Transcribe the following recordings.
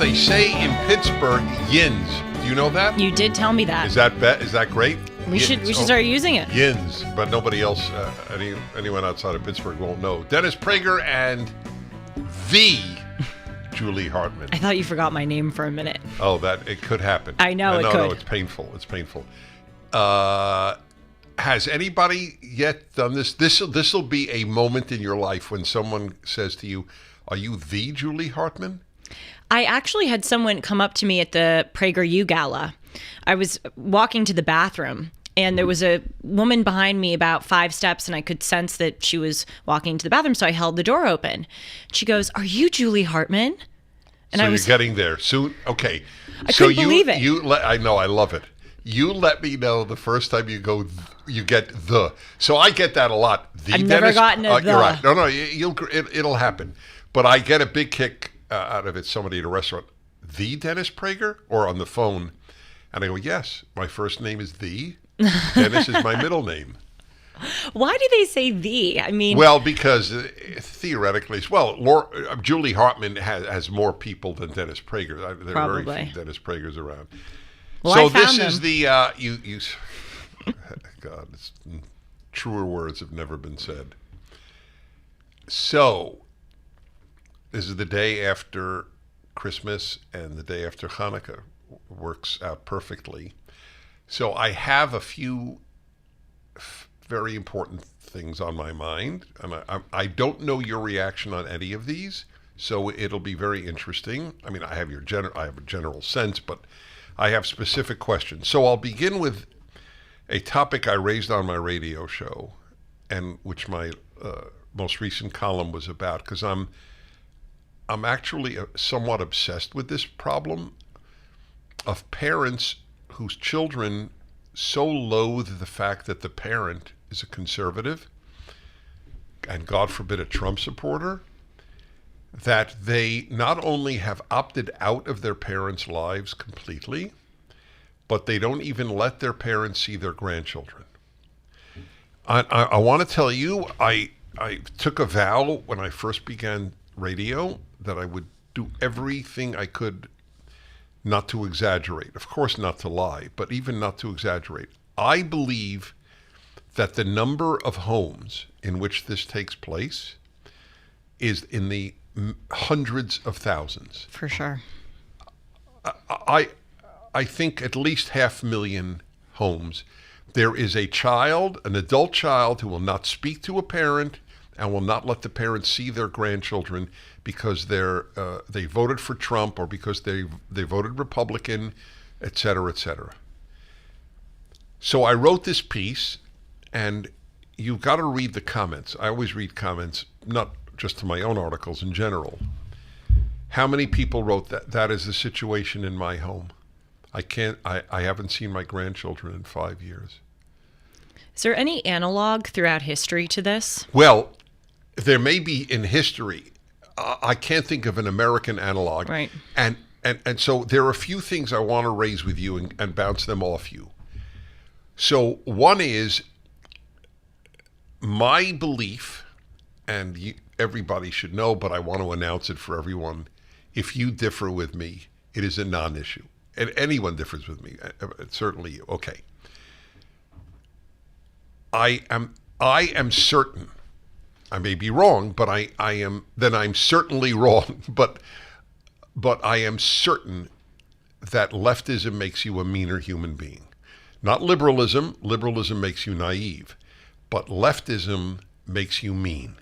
they say in Pittsburgh, yins. Do you know that? You did tell me that. Is that great? We should start using it. Yins, but nobody else, anyone outside of Pittsburgh won't know. Dennis Prager and the Julie Hartman. I thought you forgot my name for a minute. Oh, that it could happen. I know it could. No, it's painful. It's painful. Has anybody yet done this? This'll be a moment in your life when someone says to you, "Are you the Julie Hartman?" I actually had someone come up to me at the PragerU Gala. I was walking to the bathroom, and there was a woman behind me about 5 steps, and I could sense that she was walking to the bathroom, so I held the door open. She goes, "Are you Julie Hartman?" And so I was you're getting there soon. Okay, I couldn't believe it. I know, I love it. You let me know the first time you go. You get the. So I get that a lot. I've never gotten a the. You're right. No, it'll happen. But I get a big kick out of it. Somebody at a restaurant, the Dennis Prager, or on the phone, and I go, yes, my first name is the. Dennis is my middle name. Why do they say the? I mean, well, because theoretically, Julie Hartman has more people than Dennis Prager. There are very few Dennis Pragers around. Well, so I found this them. is the God, truer words have never been said. So this is the day after Christmas and the day after Hanukkah. Works out perfectly. So I have a few very important things on my mind, and I don't know your reaction on any of these, so it'll be very interesting. I mean, I have a general sense, but I have specific questions. So I'll begin with a topic I raised on my radio show, and which my most recent column was about, because I'm actually somewhat obsessed with this problem of parents whose children so loathe the fact that the parent is a conservative, and God forbid a Trump supporter, that they not only have opted out of their parents' lives completely, but they don't even let their parents see their grandchildren. I want to tell you, I took a vow when I first began radio that I would do everything I could not to exaggerate. Of course, not to lie, but even not to exaggerate. I believe that the number of homes in which this takes place is in the hundreds of thousands. For sure. I think at least 500,000 homes. There is a child, an adult child, who will not speak to a parent and will not let the parents see their grandchildren because they voted for Trump, or because they voted Republican, et cetera, et cetera. So I wrote this piece, and you've got to read the comments. I always read comments, not just to my own articles, in general. How many people wrote that is the situation in my home? I haven't seen my grandchildren in 5 years. Is there any analog throughout history to this? Well, there may be in history. I can't think of an American analog. Right. And so there are a few things I want to raise with you and bounce them off you. So one is my belief, and everybody should know, but I want to announce it for everyone. If you differ with me, it is a non-issue. And anyone differs with me, certainly you. Okay. I am certain, I may be wrong, but I'm certainly wrong, but I am certain that leftism makes you a meaner human being. Not liberalism. Liberalism makes you naive, but leftism makes you mean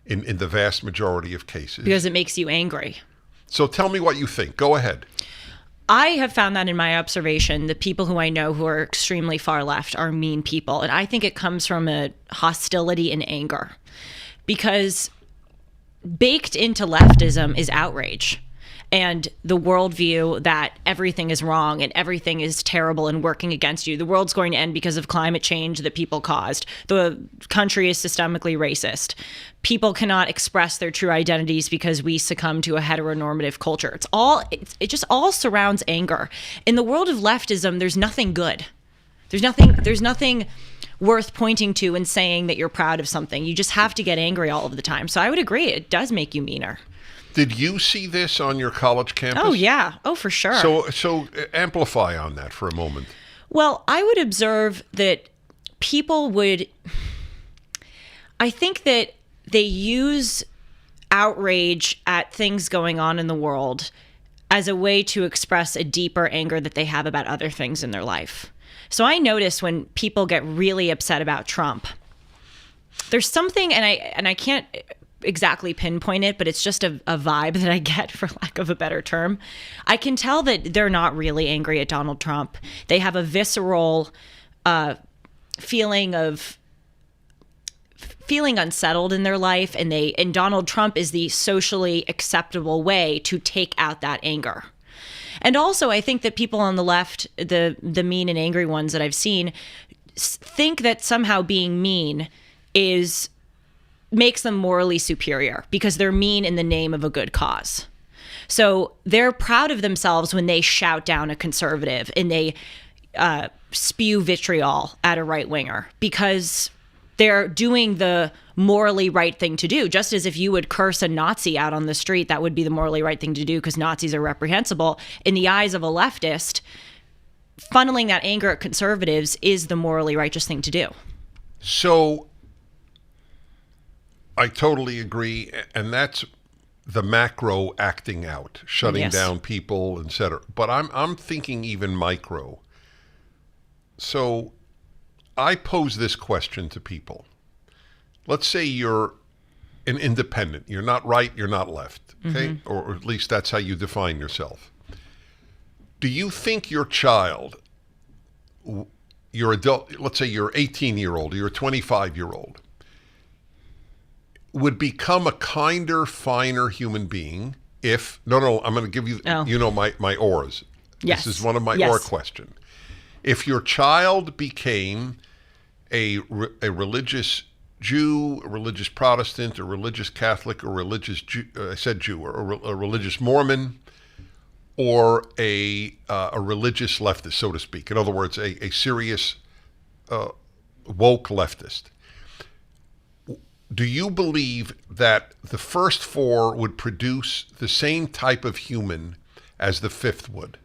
in the vast majority of cases. Because it makes you angry. So tell me what you think. Go ahead. I have found that in my observation, the people who I know who are extremely far left are mean people. And I think it comes from a hostility and anger, because baked into leftism is outrage and the worldview that everything is wrong and everything is terrible and working against you. The world's going to end because of climate change that people caused. The country is systemically racist. People cannot express their true identities because we succumb to a heteronormative culture. It just all surrounds anger. In the world of leftism, there's nothing good. There's nothing worth pointing to and saying that you're proud of something. You just have to get angry all of the time. So I would agree, it does make you meaner. Did you see this on your college campus? Oh, yeah. Oh, for sure. So amplify on that for a moment. Well, I would observe that I think that they use outrage at things going on in the world as a way to express a deeper anger that they have about other things in their life. So I notice when people get really upset about Trump, there's something, and I can't exactly pinpoint it, but it's just a vibe that I get, for lack of a better term. I can tell that they're not really angry at Donald Trump. They have a visceral feeling unsettled in their life, and Donald Trump is the socially acceptable way to take out that anger. And also, I think that people on the left, the mean and angry ones that I've seen, think that somehow being mean makes them morally superior because they're mean in the name of a good cause. So they're proud of themselves when they shout down a conservative and they spew vitriol at a right-winger because they're doing the morally right thing to do. Just as if you would curse a Nazi out on the street, that would be the morally right thing to do because Nazis are reprehensible. In the eyes of a leftist, funneling that anger at conservatives is the morally righteous thing to do. So I totally agree. And that's the macro acting out, shutting down people, et cetera. But I'm thinking even micro. So I pose this question to people. Let's say you're an independent. You're not right, you're not left, okay? Or at least that's how you define yourself. Do you think your child, your adult, let's say you're 18-year-old, or you're a 25-year-old, would become a kinder, finer human being if, I'm going to give you, my ors. Yes. This is one of my or question. If your child became a religious Jew, a religious Protestant, a religious Catholic, a religious Jew, or a religious Mormon, or a religious leftist, so to speak. In other words, a serious woke leftist. Do you believe that the first four would produce the same type of human as the fifth would?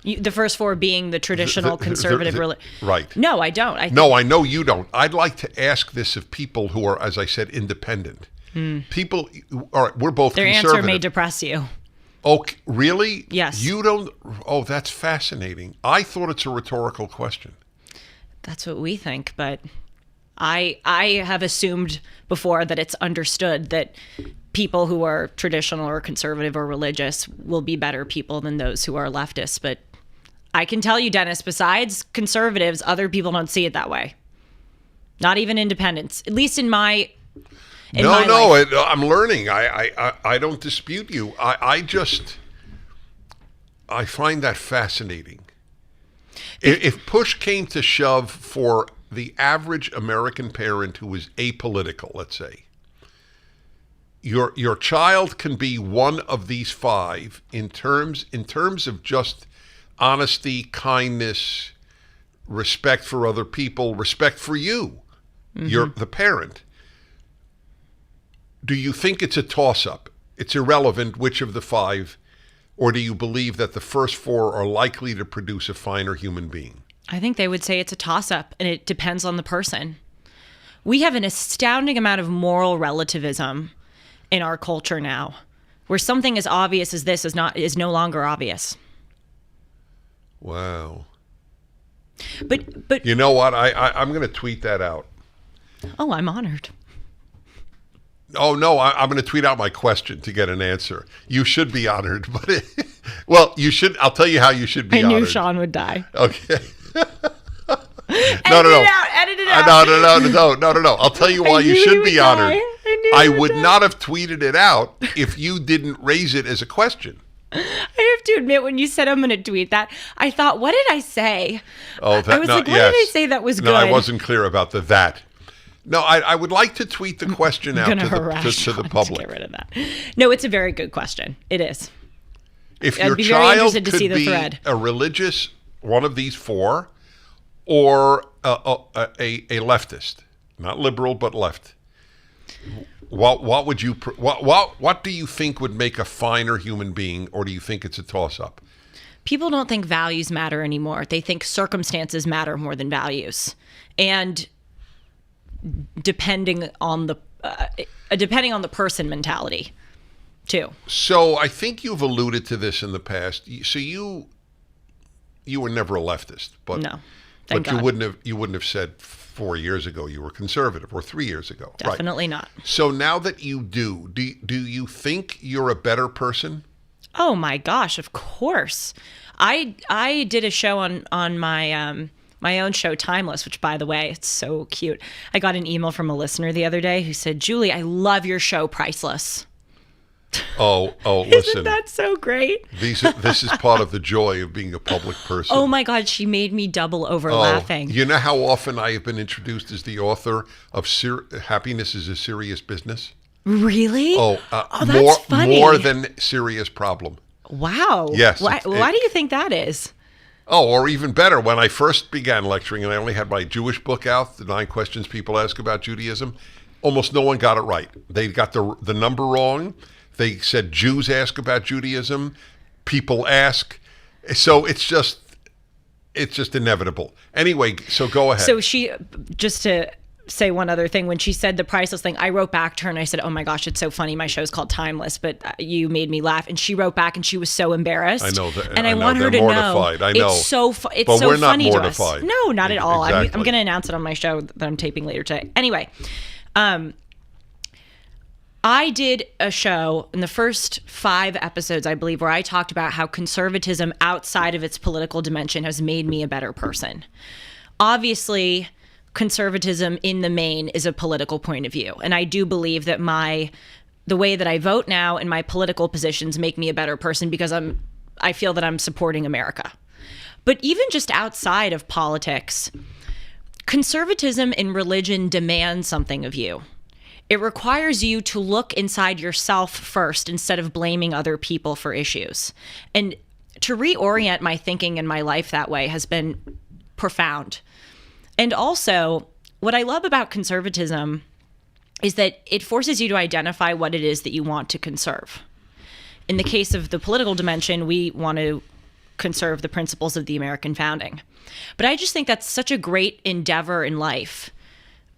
The first four being the traditional conservative religion. Right. No, I don't. I know you don't. I'd like to ask this of people who are, as I said, independent. People, all right, we're both Their conservative. answer may depress you. Oh, really? Yes. You don't? Oh, that's fascinating. I thought it's a rhetorical question. That's what we think, but I have assumed before that it's understood that people who are traditional or conservative or religious will be better people than those who are leftists. But I can tell you, Dennis, besides conservatives, other people don't see it that way. Not even independents, at least in my life. I'm learning. I don't dispute you. I find that fascinating. If push came to shove for the average American parent who is apolitical, let's say, your child can be one of these five in terms of just honesty, kindness, respect for other people, respect for you. You're the parent. Do you think it's a toss-up? It's irrelevant which of the five, or do you believe that the first four are likely to produce a finer human being? I think they would say it's a toss-up, and it depends on the person. We have an astounding amount of moral relativism in our culture now, where something as obvious as this is no longer obvious. Wow. But you know what? I'm going to tweet that out. Oh, I'm honored. Oh, no, I'm going to tweet out my question to get an answer. You should be honored, but well, you should. I'll tell you how you should be honored. I knew Sean would die. Okay. Edit it out. No. I'll tell you why you should be honored. I would not have tweeted it out if you didn't raise it as a question. I have to admit, when you said I'm going to tweet that, I thought, what did I say? Oh, I was like, what did I say that was good? No, I wasn't clear about that. No, I would like to tweet the question out to the public. To get rid of that. No, it's a very good question. It is. If your child could be a religious, one of these four, or a leftist, not liberal but left, What would you what do you think would make a finer human being, or do you think it's a toss up? People don't think values matter anymore. They think circumstances matter more than values. And depending on the person mentality too. So I think you've alluded to this in the past. So you were never a leftist, but No. but Thank God. you wouldn't have said 4 years ago you were conservative, or 3 years ago. Definitely right. not. So now that you do you think you're a better person? Oh my gosh, of course. I did a show on my my own show, Timeless, which, by the way, it's so cute. I got an email from a listener the other day who said, "Julie, I love your show, Priceless." Oh, Isn't listen. that so great? This is part of the joy of being a public person. Oh my God, she made me double over laughing. You know how often I have been introduced as the author of Happiness is a Serious Business? Really? More, that's funny. more than serious problem. Wow. Yes. Why do you think that is? Oh, or even better, when I first began lecturing and I only had my Jewish book out, The 9 Questions People Ask About Judaism, almost no one got it right. They got the number wrong. They said Jews ask about Judaism, people ask. So it's just inevitable. Anyway, so go ahead. So just to say one other thing, when she said the Priceless thing, I wrote back to her and I said, "Oh my gosh, it's so funny. My show's called Timeless, but you made me laugh." And she wrote back and she was so embarrassed. I know that. And I want they're her to mortified. know. I know. It's so it's But so we're not funny mortified. to us. No, not at all. Exactly. I'm going to announce it on my show that I'm taping later today. Anyway, I did a show in the first 5 episodes, I believe, where I talked about how conservatism outside of its political dimension has made me a better person. Obviously, conservatism in the main is a political point of view. And I do believe that the way that I vote now and my political positions make me a better person because I feel that I'm supporting America. But even just outside of politics, conservatism in religion demands something of you. It requires you to look inside yourself first instead of blaming other people for issues. And to reorient my thinking and my life that way has been profound. And also, what I love about conservatism is that it forces you to identify what it is that you want to conserve. In the case of the political dimension, we want to conserve the principles of the American founding. But I just think that's such a great endeavor in life,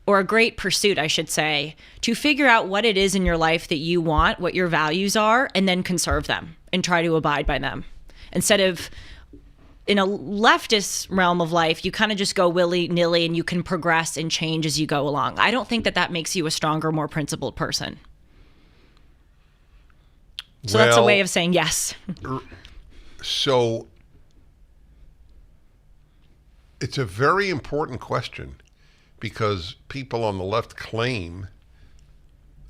or a great pursuit, I should say, to figure out what it is in your life that you want, what your values are, and then conserve them and try to abide by them. Instead of, in a leftist realm of life, you kind of just go willy-nilly and you can progress and change as you go along. I don't think that makes you a stronger, more principled person. So that's a way of saying yes. So it's a very important question, because people on the left claim,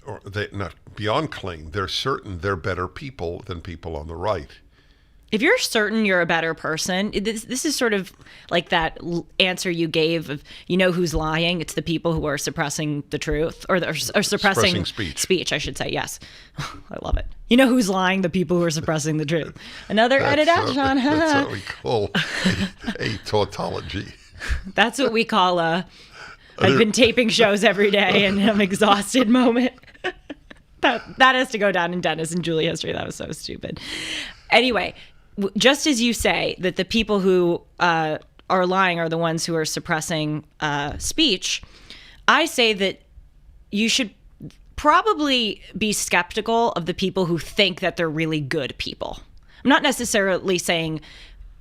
or they not beyond claim, they're certain they're better people than people on the right. If you're certain you're a better person, this is sort of like that answer you gave of, you know who's lying? It's the people who are suppressing the truth, or suppressing speech, I should say. Yes. I love it. You know who's lying? The people who are suppressing the truth. Another edit out, Sean. That's what we call a tautology. That's what we call I've been taping shows every day and I'm exhausted moment. That has to go down in Dennis and Julie history. That was so stupid. Anyway, just as you say that the people who are lying are the ones who are suppressing speech, I say that you should probably be skeptical of the people who think that they're really good people. I'm not necessarily saying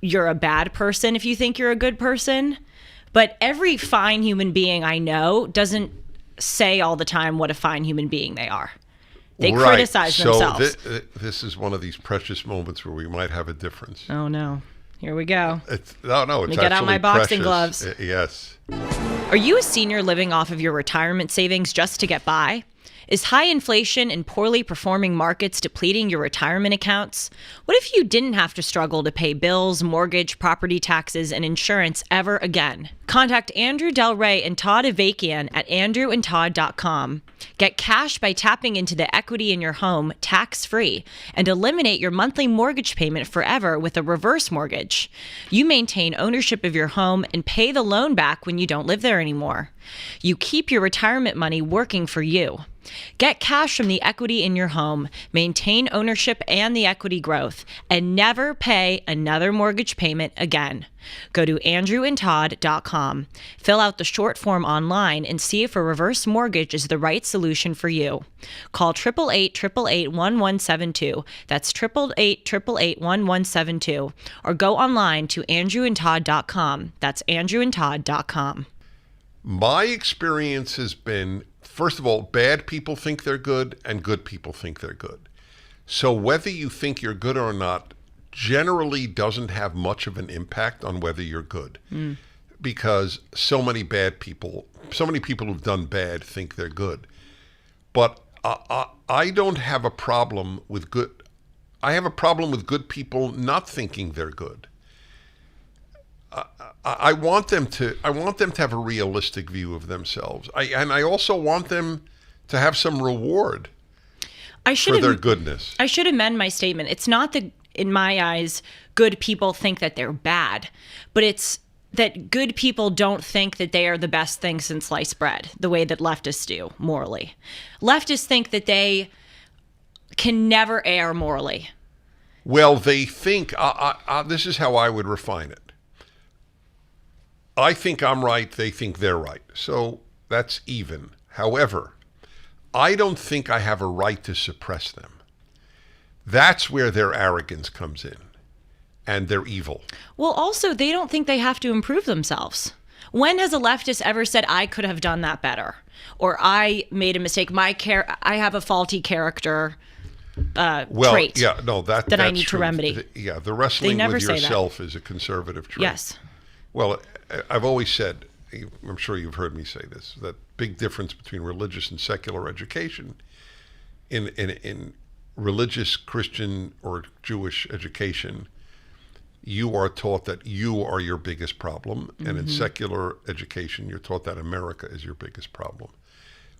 you're a bad person if you think you're a good person, but every fine human being I know doesn't say all the time what a fine humin being they are. They criticize themselves. So this is one of these precious moments where we might have a difference. Oh, no. Here we go. It's actually get out my boxing precious. gloves. Yes. Are you a senior living off of your retirement savings just to get by? Is high inflation and poorly performing markets depleting your retirement accounts? What if you didn't have to struggle to pay bills, mortgage, property taxes, and insurance ever again? Contact Andrew Del Rey and Todd Avakian at andrewandtodd.com. Get cash by tapping into the equity in your home tax-free and eliminate your monthly mortgage payment forever with a reverse mortgage. You maintain ownership of your home and pay the loan back when you don't live there anymore. You keep your retirement money working for you. Get cash from the equity in your home, maintain ownership and the equity growth, and never pay another mortgage payment again. Go to andrewandtodd.com, fill out the short form online, and see if a reverse mortgage is the right solution for you. Call 888-888-1172. That's 888-888-1172. Or go online to andrewandtodd.com. That's andrewandtodd.com. My experience has been, first of all, bad people think they're good and good people think they're good. So whether you think you're good or not generally doesn't have much of an impact on whether you're good. Because so many people who've done bad think they're good. But I don't have a problem with good. I have a problem with good people not thinking they're good. I want them to have a realistic view of themselves. I also want them to have some reward for their goodness. I should amend my statement. It's not that, in my eyes, good people think that they're bad, but it's that good people don't think that they are the best thing since sliced bread, the way that leftists do morally. Leftists think that they can never err morally. Well, they think, this is how I would refine it. I think I'm right, they think they're right. So that's even. However, I don't think I have a right to suppress them. That's where their arrogance comes in, and they're evil. Well, also, they don't think they have to improve themselves. When has a leftist ever said, I could have done that better? Or I made a mistake. I have a faulty character trait that I need to remedy. The wrestling with yourself is a conservative trait. Yes. Well, I've always said, I'm sure you've heard me say this, that big difference between religious and secular education. In religious, Christian, or Jewish education, you are taught that you are your biggest problem. Mm-hmm. And in secular education, you're taught that America is your biggest problem,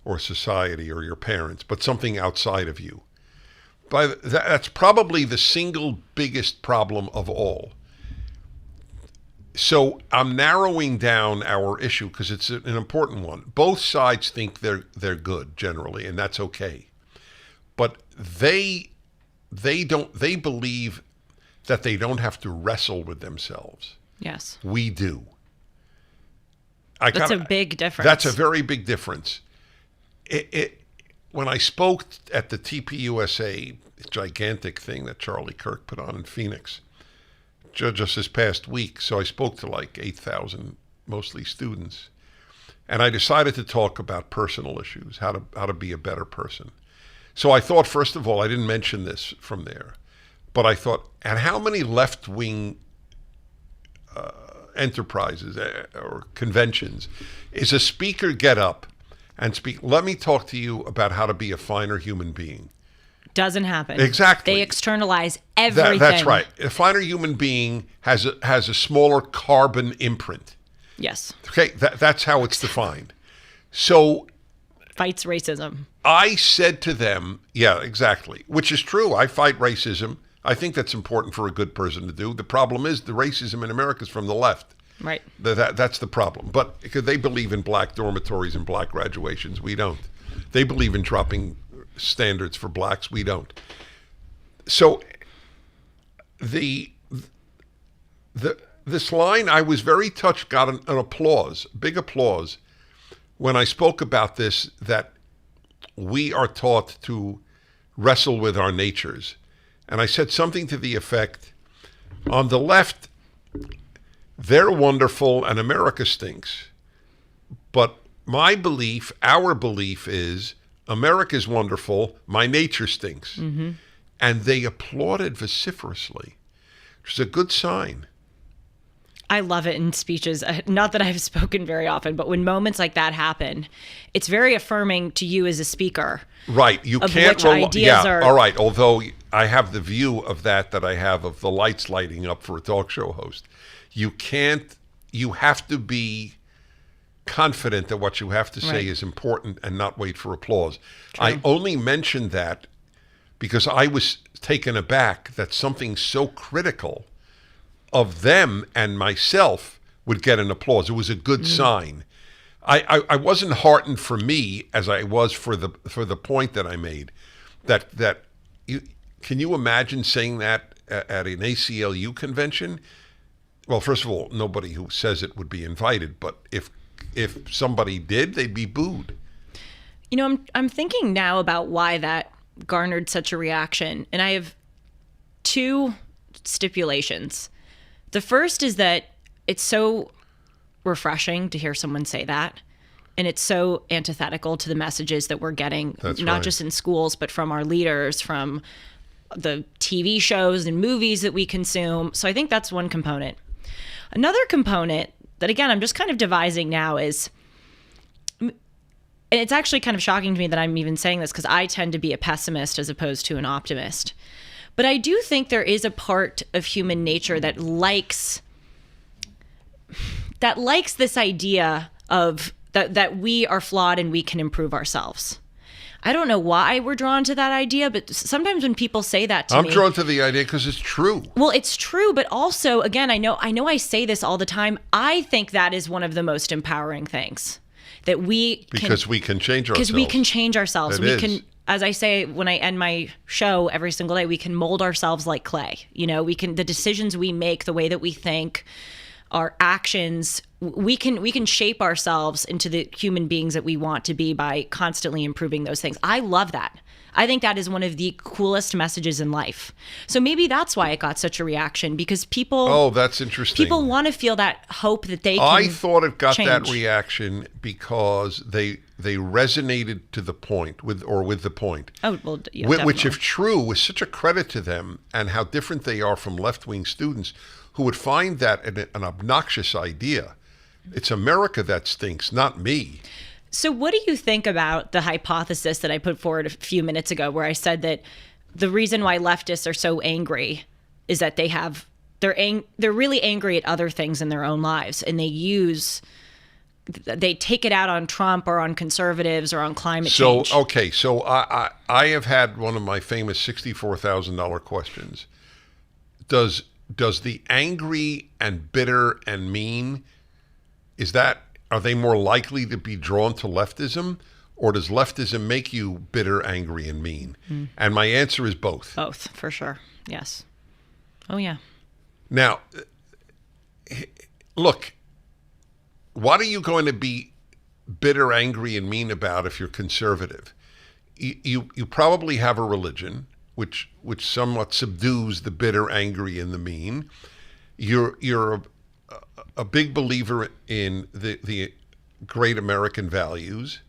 or society, or your parents, but something outside of you. That's probably the single biggest problem of all. So I'm narrowing down our issue because it's an important one. Both sides think they're good generally, and that's okay. But they believe that they don't have to wrestle with themselves. Yes. We do. That's a big difference. That's a very big difference. When I spoke at the TPUSA gigantic thing that Charlie Kirk put on in Phoenix, just this past week, so I spoke to like 8,000, mostly students, and I decided to talk about personal issues, how to be a better person. So I thought, first of all, I didn't mention this from there, but I thought, and how many left-wing enterprises or conventions is a speaker get up and speak, let me talk to you about how to be a finer human being? Doesn't happen. Exactly. They externalize everything. That's right. A finer human being has a smaller carbon imprint. Yes. Okay, that's how it's defined. So fights racism. I said to them, yeah, exactly, which is true. I fight racism. I think that's important for a good person to do. The problem is the racism in America is from the left. Right. That's the problem. But because they believe in black dormitories and black graduations, we don't. They believe in dropping standards for blacks, we don't. So this line, I was very touched, got an applause, big applause, when I spoke about this, that we are taught to wrestle with our natures. And I said something to the effect, on the left, they're wonderful and America stinks. But my belief, our belief is, America's wonderful, my nature stinks. Mm-hmm. And they applauded vociferously, which is a good sign. I love it in speeches. Not that I've spoken very often, but when moments like that happen, it's very affirming to you as a speaker. Right. You can't all right. Although I have the view of that I have of the lights lighting up for a talk show host. You have to be confident that what you have to say is important and not wait for applause. True. I only mentioned that because I was taken aback that something so critical of them and myself would get an applause. It was a good sign. I wasn't heartened for me as I was for the point that I made. That can you imagine saying that at an ACLU convention? Well, first of all, nobody who says it would be invited, but if somebody did, they'd be booed. You know, I'm thinking now about why that garnered such a reaction, and I have two stipulations. The first is that it's so refreshing to hear someone say that, and it's so antithetical to the messages that we're getting, not just in schools, but from our leaders, from the TV shows and movies that we consume. So I think that's one component. Another component that, again, I'm just kind of devising now is, and it's actually kind of shocking to me that I'm even saying this because I tend to be a pessimist as opposed to an optimist. But I do think there is a part of human nature that likes this idea of that we are flawed and we can improve ourselves. I don't know why we're drawn to that idea, but sometimes when people say that to me... I'm drawn to the idea because it's true. Well, it's true, but also, again, I know I say this all the time. I think that is one of the most empowering things. That we can change ourselves. Because we can change ourselves. We can, as I say when I end my show every single day, we can mold ourselves like clay. You know, the decisions we make, the way that we think, our actions, we can shape ourselves into the human beings that we want to be by constantly improving those things. I love that. I think that is one of the coolest messages in life. So maybe that's why it got such a reaction, because people... Oh, that's interesting. People want to feel that hope that they can I thought it got change. That reaction because they resonated to the point, with the point. Oh, well, yeah, which, if true, was such a credit to them and how different they are from left-wing students who would find that an obnoxious idea. It's America that stinks, not me. So what do you think about the hypothesis that I put forward a few minutes ago where I said that the reason why leftists are so angry is that they're really angry at other things in their own lives, and they take it out on Trump or on conservatives or on climate change. So I have had one of my famous $64,000 questions. Does the angry and bitter and mean, are they more likely to be drawn to leftism, or does leftism make you bitter, angry, and mean? And my answer is both. Both, for sure. Yes. Oh, yeah. Now, look, what are you going to be bitter, angry, and mean about if you're conservative? You probably have a religion which somewhat subdues the bitter, angry, and the mean. You're a big believer in the great American values.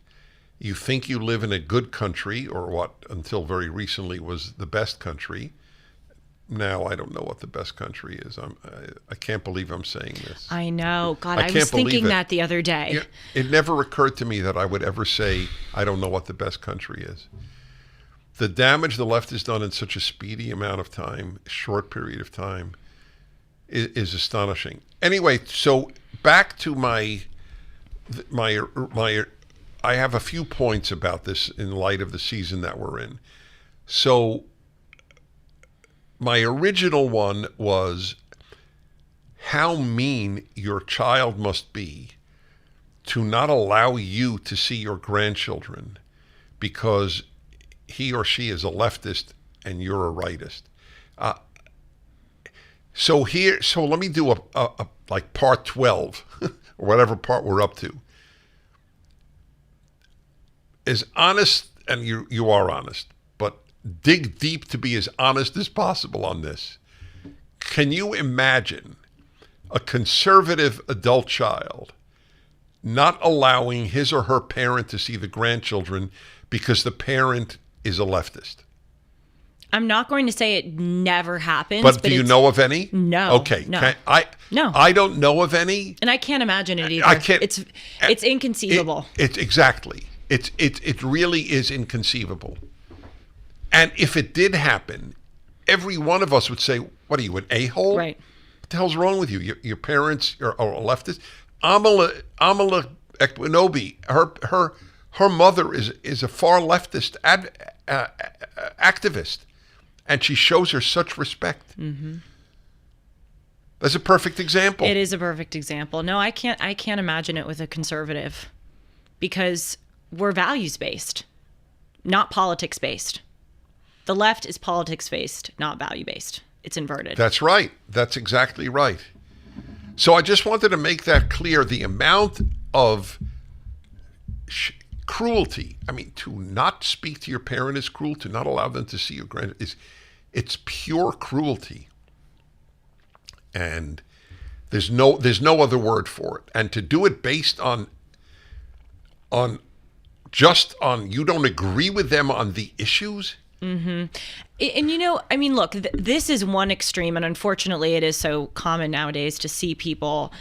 You think you live in a good country, or what until very recently was the best country. Now I don't know what the best country is. I can't believe I'm saying this. I know. God, I was thinking that the other day. It never occurred to me that I would ever say I don't know what the best country is. The damage the left has done in such a speedy amount of time, short period of time, is astonishing. Anyway, so back to my. I have a few points about this in light of the season that we're in. So my original one was how mean your child must be to not allow you to see your grandchildren because he or she is a leftist and you're a rightist. So let me do a like part 12 or whatever part we're up to. As honest, and you are honest, but dig deep to be as honest as possible on this. Can you imagine a conservative adult child not allowing his or her parent to see the grandchildren because the parent is a leftist? I'm not going to say it never happens. But do you know of any? No. Okay. No. No. I don't know of any. And I can't imagine it either. I can't. It's inconceivable. It's exactly. It really is inconceivable. And if it did happen, every one of us would say, "What are you, an a-hole? Right. What the hell's wrong with you? Your parents are a leftist." Amala Ekpunobi, her mother is a far leftist activist, and she shows her such respect. Mm-hmm. That's a perfect example. It is a perfect example. No, I can't imagine it with a conservative. because we're values-based, not politics-based. The left is politics-based, not value-based. It's inverted. That's right. That's exactly right. So I just wanted to make that clear. The amount of cruelty, I mean, to not speak to your parent is cruel. To not allow them to see your it's pure cruelty. And there's no other word for it. And to do it based on you don't agree with them on the issues. Mm-hmm. And I mean, look, this is one extreme, and unfortunately it is so common nowadays to see people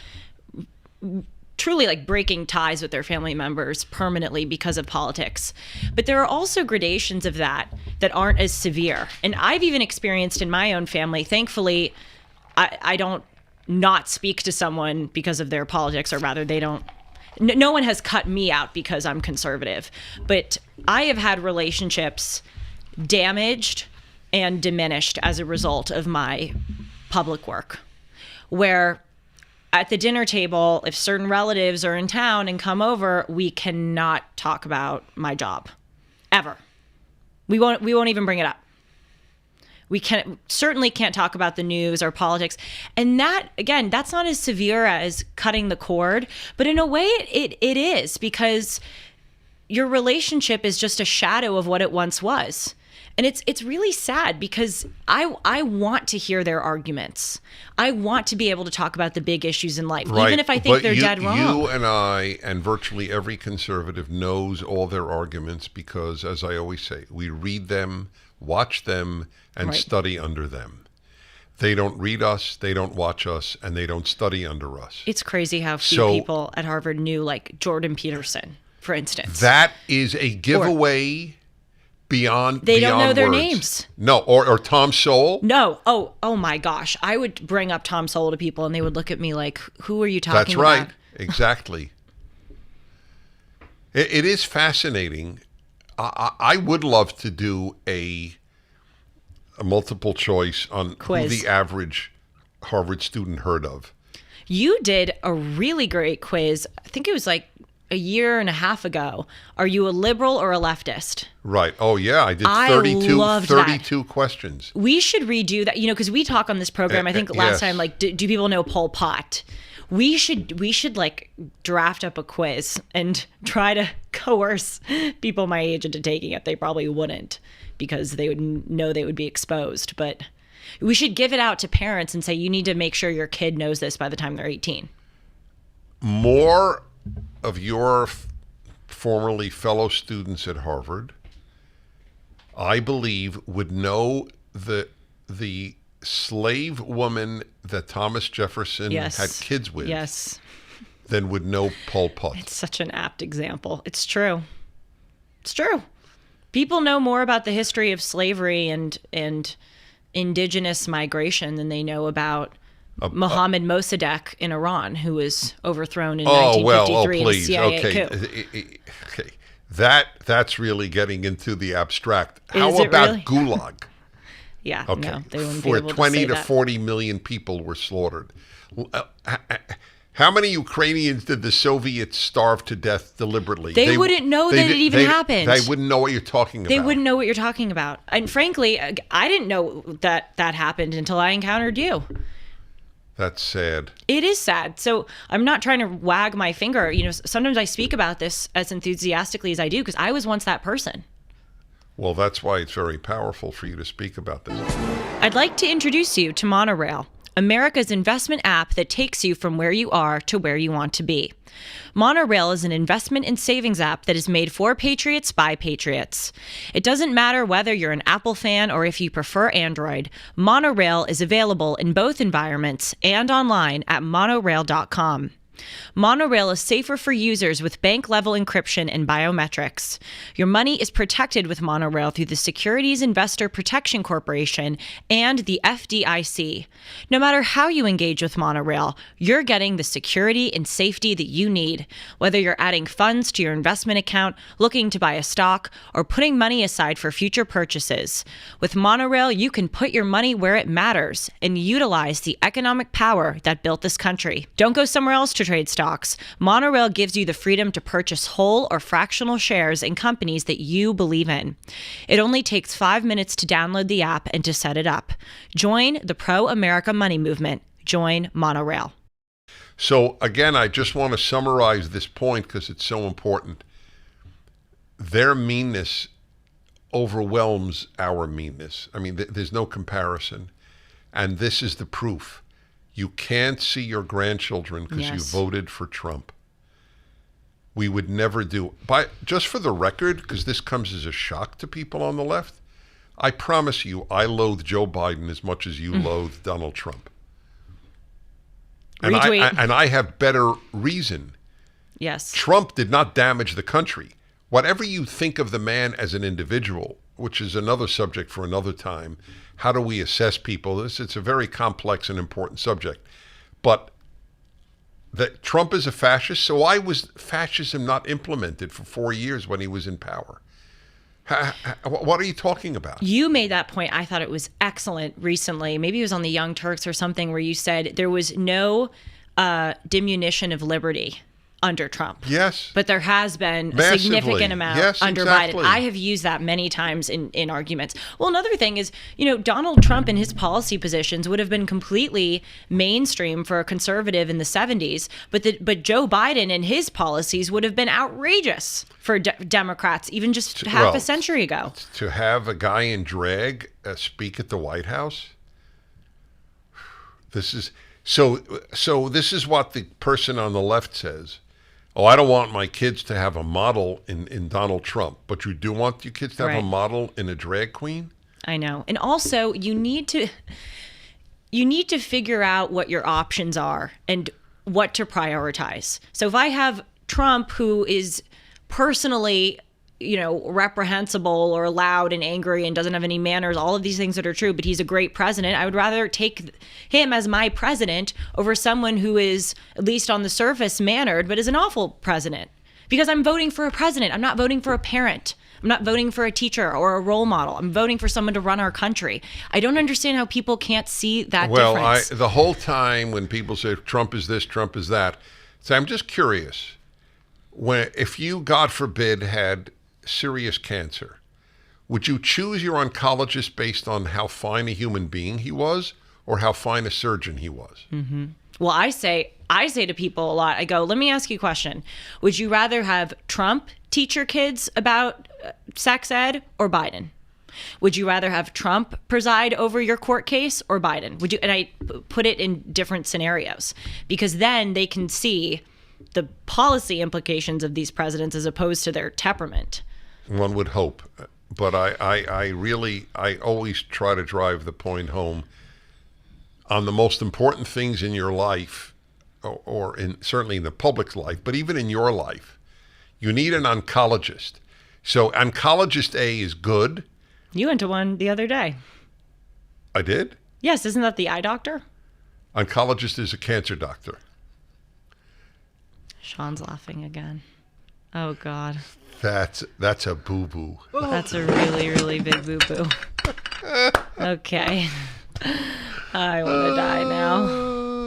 truly like breaking ties with their family members permanently because of politics. But there are also gradations of that aren't as severe. And I've even experienced in my own family, thankfully, I don't not speak to someone because of their politics, or rather they don't. No one has cut me out because I'm conservative. But I have had relationships damaged and diminished as a result of my public work, where at the dinner table, if certain relatives are in town and come over, we cannot talk about my job ever. We won't even bring it up. We certainly can't talk about the news or politics. And that, again, that's not as severe as cutting the cord, but in a way it is, because your relationship is just a shadow of what it once was. And it's really sad, because I want to hear their arguments. I want to be able to talk about the big issues in life, right. Even if I think they're dead wrong. You and I and virtually every conservative knows all their arguments because, as I always say, we read them, watch them, and right. study under them. They don't read us, they don't watch us, and they don't study under us. It's crazy how few people at Harvard knew, like, Jordan Peterson, for instance. That is a giveaway beyond They don't know their words. names. No, or Tom Sowell. No. Oh my gosh. I would bring up Tom Sowell to people and they would look at me like, who are you talking about? That's right. Exactly. It is fascinating. I would love to do a multiple choice on quiz. Who the average Harvard student heard of. You did a really great quiz. I think it was like a year and a half ago. Are you a liberal or a leftist? Right. Oh, yeah. I did 32 questions. We should redo that, because we talk on this program, I think last time, like, do people know Pol Pot? We should like draft up a quiz and try to coerce people my age into taking it. They probably wouldn't, because they would know they would be exposed. But we should give it out to parents and say, you need to make sure your kid knows this by the time they're 18. More of your formerly fellow students at Harvard, I believe, would know the slave woman that Thomas Jefferson had kids with, than would know Pol Pot. It's such an apt example. It's true. It's true. People know more about the history of slavery and indigenous migration than they know about Mohammad Mossadegh in Iran, who was overthrown in 1953 in the CIA coup. Okay. That's really getting into the abstract. How Is it about really? Gulag? Yeah, okay. No, they wouldn't Where be able 20 to, to that. 40 million people were slaughtered. How many Ukrainians did the Soviets starve to death deliberately? They wouldn't know that it even happened. They wouldn't know what you're talking about. They wouldn't know what you're talking about. And frankly, I didn't know that happened until I encountered you. That's sad. It is sad. So I'm not trying to wag my finger. Sometimes I speak about this as enthusiastically as I do because I was once that person. Well, that's why it's very powerful for you to speak about this. I'd like to introduce you to Monorail, America's investment app that takes you from where you are to where you want to be. Monorail is an investment and savings app that is made for patriots by patriots. It doesn't matter whether you're an Apple fan or if you prefer Android, Monorail is available in both environments and online at monorail.com. Monorail is safer for users with bank-level encryption and biometrics. Your money is protected with Monorail through the Securities Investor Protection Corporation and the FDIC. No matter how you engage with Monorail, you're getting the security and safety that you need, whether you're adding funds to your investment account, looking to buy a stock, or putting money aside for future purchases. With Monorail, you can put your money where it matters and utilize the economic power that built this country. Don't go somewhere else to to trade stocks, Monorail gives you the freedom to purchase whole or fractional shares in companies that you believe in. It only takes 5 minutes to download the app and to set it up. Join the pro-America money movement. Join Monorail. So again, I just want to summarize this point because it's so important. Their meanness overwhelms our meanness. I mean, there's no comparison. And this is the proof. You can't see your grandchildren because you voted for Trump. We would never do. Just for the record, because this comes as a shock to people on the left, I promise you, I loathe Joe Biden as much as you loathe Donald Trump. And I have better reason. Yes. Trump did not damage the country. Whatever you think of the man as an individual, which is another subject for another time, how do we assess people? It's a very complex and important subject. But that Trump is a fascist, so why was fascism not implemented for 4 years when he was in power? What are you talking about? You made that point. I thought it was excellent recently. Maybe it was on the Young Turks or something where you said there was no diminution of liberty under Trump. Yes. But there has been Massively. A significant amount under exactly. Biden. I have used that many times in arguments. Well, another thing is, Donald Trump and his policy positions would have been completely mainstream for a conservative in the 70s, but Joe Biden and his policies would have been outrageous for Democrats even just half a century ago. To have a guy in drag speak at the White House? This is so this is what the person on the left says. Oh, I don't want my kids to have a model in Donald Trump, but you do want your kids to have a model in a drag queen? I know. And also, you need to figure out what your options are and what to prioritize. So if I have Trump, who is personally, reprehensible or loud and angry and doesn't have any manners, all of these things that are true, but he's a great president, I would rather take him as my president over someone who is, at least on the surface, mannered, but is an awful president. Because I'm voting for a president. I'm not voting for a parent. I'm not voting for a teacher or a role model. I'm voting for someone to run our country. I don't understand how people can't see that difference. The whole time when people say Trump is this, Trump is that, so I'm just curious. If you, God forbid, had serious cancer, would you choose your oncologist based on how fine a human being he was or how fine a surgeon he was? Mm-hmm. Well, I say to people a lot, I go, let me ask you a question. Would you rather have Trump teach your kids about sex ed or Biden? Would you rather have Trump preside over your court case or Biden? Would you? And I put it in different scenarios because then they can see the policy implications of these presidents as opposed to their temperament. One would hope, but I always try to drive the point home on the most important things in your life, or certainly in the public's life, but even in your life. You need an oncologist. So oncologist A is good. You went to one the other day. I did? Yes, isn't that the eye doctor? Oncologist is a cancer doctor. Sean's laughing again. Oh, God. That's a boo-boo. That's a really, really big boo-boo. Okay. I want to die now.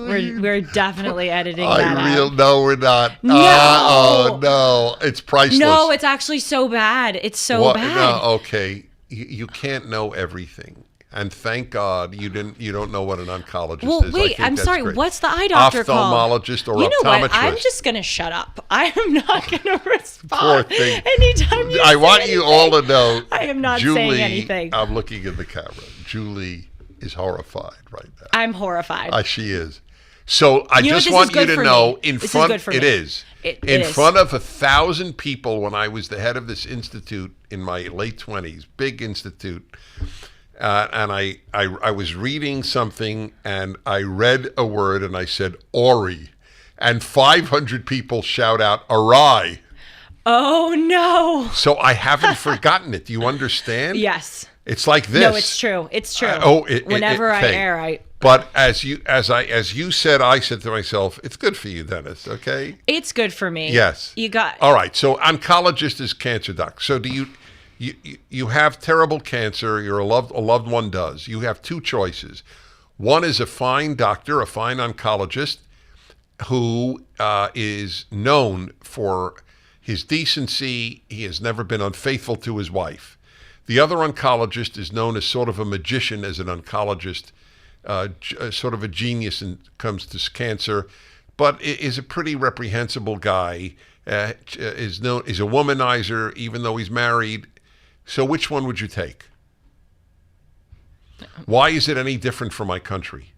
We're definitely editing that out. No, we're not. No. Oh, no. It's priceless. No, it's actually so bad. It's so bad. No, okay. You can't know everything. And thank God you don't know what an oncologist is. Well, wait, I'm sorry. Great. What's the eye doctor called? Ophthalmologist or optometrist. You know what? I'm just going to shut up. I am not going to respond. Poor thing. Anytime you I want you all to know. I am not saying anything. I'm looking at the camera. Julie is horrified right now. I'm horrified. She is. So I just want you to know, in front of 1,000 people, when I was the head of this institute in my late 20s, big institute, and I was reading something and I read a word and I said Ori, and 500 people shout out awry. Oh no! So I haven't forgotten it. Do you understand? Yes. It's like this. No, it's true. It's true. Whenever I err, I. But as you said, I said to myself, it's good for you, Dennis. Okay. It's good for me. Yes. You got. All right. So oncologist is cancer doc. So do you have terrible cancer? A loved one does. You have two choices. One is a fine doctor, a fine oncologist, who is known for his decency. He has never been unfaithful to his wife. The other oncologist is known as sort of a magician as an oncologist, sort of a genius when it comes to cancer, but is a pretty reprehensible guy. Is a womanizer, even though he's married. So which one would you take? Why is it any different for my country?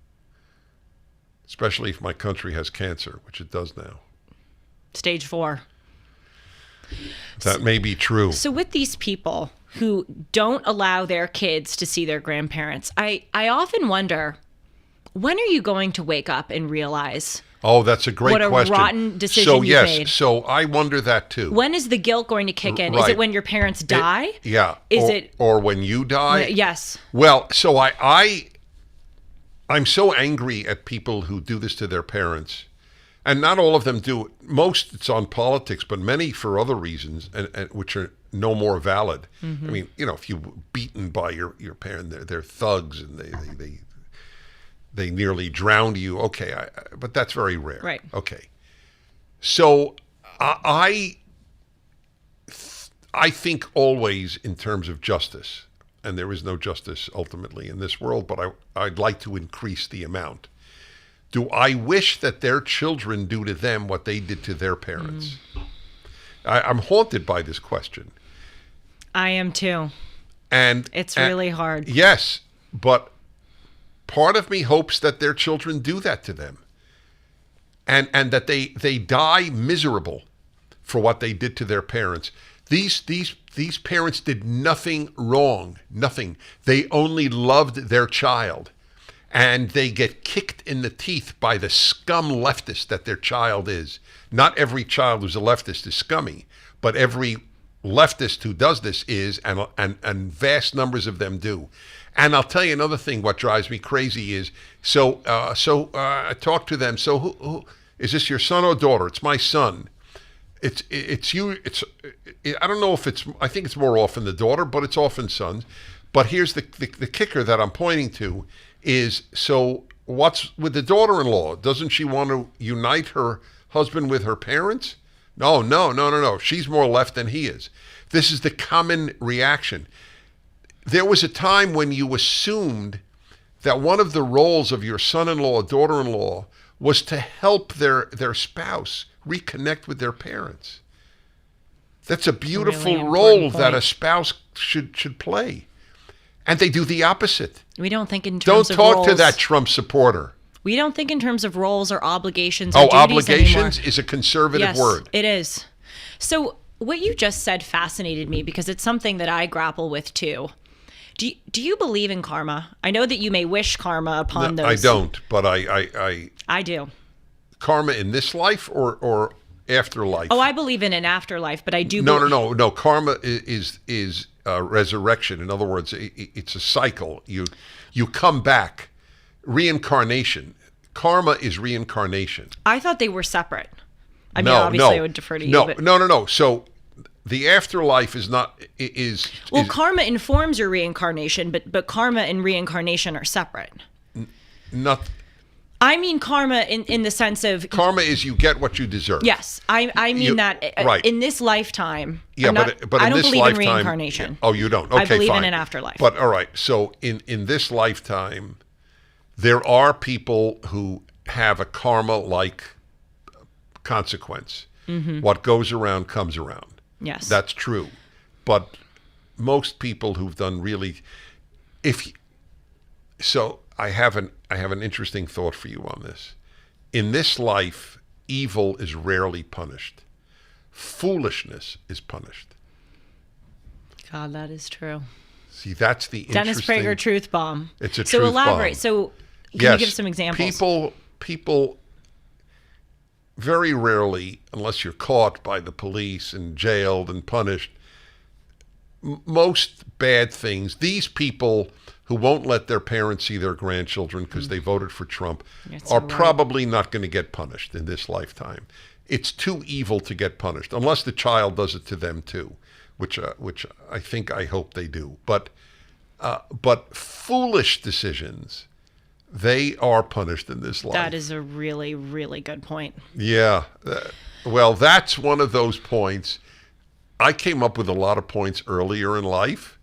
Especially if my country has cancer, which it does now. Stage 4. That may be true. So with these people who don't allow their kids to see their grandparents, I often wonder, when are you going to wake up and realize... Oh, that's a great question. What a rotten decision you made. So I wonder that too. When is the guilt going to kick in? Right. Is it when your parents die? Or when you die? Yes. Well, so I'm so angry at people who do this to their parents, and not all of them do it. Most it's on politics, but many for other reasons, and which are no more valid. Mm-hmm. I mean, if you're beaten by your parent, they're thugs, and they nearly drowned you. Okay, but that's very rare. Right. Okay. So I think always in terms of justice, and there is no justice ultimately in this world, but I'd like to increase the amount. Do I wish that their children do to them what they did to their parents? I'm haunted by this question. I am too. And it's really hard. Yes, but part of me hopes that their children do that to them, and that they die miserable for what they did to their parents. These parents did nothing wrong, nothing. They only loved their child, and they get kicked in the teeth by the scum leftist that their child is. Not every child who's a leftist is scummy, but every leftist who does this is, and vast numbers of them do. And I'll tell you another thing. What drives me crazy is I talk to them. So who is this? Your son or daughter? It's my son. It's you. I don't know if it's. I think it's more often the daughter, but it's often sons. But here's the kicker that I'm pointing to is, so what's with the daughter-in-law? Doesn't she want to unite her husband with her parents? No. She's more left than he is. This is the common reaction. There was a time when you assumed that one of the roles of your son-in-law or daughter-in-law was to help their spouse reconnect with their parents. That's a beautiful really role that a spouse should play. And they do the opposite. We don't think in terms of roles. Don't talk to that Trump supporter. We don't think in terms of roles or obligations or duties obligations anymore. Is a conservative word. Yes, it is. So what you just said fascinated me because it's something that I grapple with too. Do you believe in karma? I know that you may wish karma upon those. I don't, but I do. Karma in this life or afterlife? Oh, I believe in an afterlife, but I do. No. Karma is resurrection. In other words, it's a cycle. You come back. Reincarnation. Karma is reincarnation. I thought they were separate. I mean, obviously, I would defer to you. No. So the afterlife is not karma informs your reincarnation, but karma and reincarnation are separate. Not. I mean karma in the sense of karma is you get what you deserve. Yes, I mean that right. In this lifetime. Yeah, but I in don't this believe lifetime, in reincarnation. Oh, you don't? Okay, I believe fine. in an afterlife. But all right, so in this lifetime, there are people who have a karma-like consequence. Mm-hmm. What goes around comes around. Yes, that's true. But most people who've done really, I have an interesting thought for you on this. In this life, evil is rarely punished. Foolishness is punished. God, that is true. See, that's the Dennis Prager truth bomb. It's a truth bomb. So elaborate. So can you give some examples? People very rarely, unless you're caught by the police and jailed and punished, most bad things, these people who won't let their parents see their grandchildren because they voted for Trump are probably not going to get punished in this lifetime. It's too evil to get punished, unless the child does it to them too, which I hope they do. But foolish decisions, They are punished in this life. That is a really, really good point. Yeah. Well, that's one of those points. I came up with a lot of points earlier in life,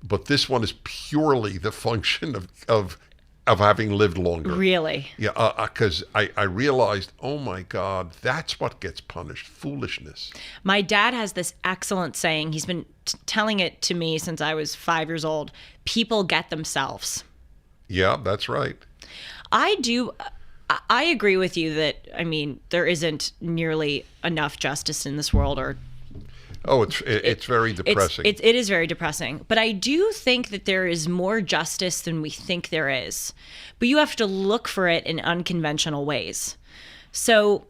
but this one is purely the function of having lived longer. Really? Yeah, because I realized, oh my God, that's what gets punished, foolishness. My dad has this excellent saying. He's been telling it to me since I was 5 years old. People get themselves. Yeah, that's right. I agree with you that, I mean, there isn't nearly enough justice in this world. It's very depressing. It is very depressing. But I do think that there is more justice than we think there is. But you have to look for it in unconventional ways. So,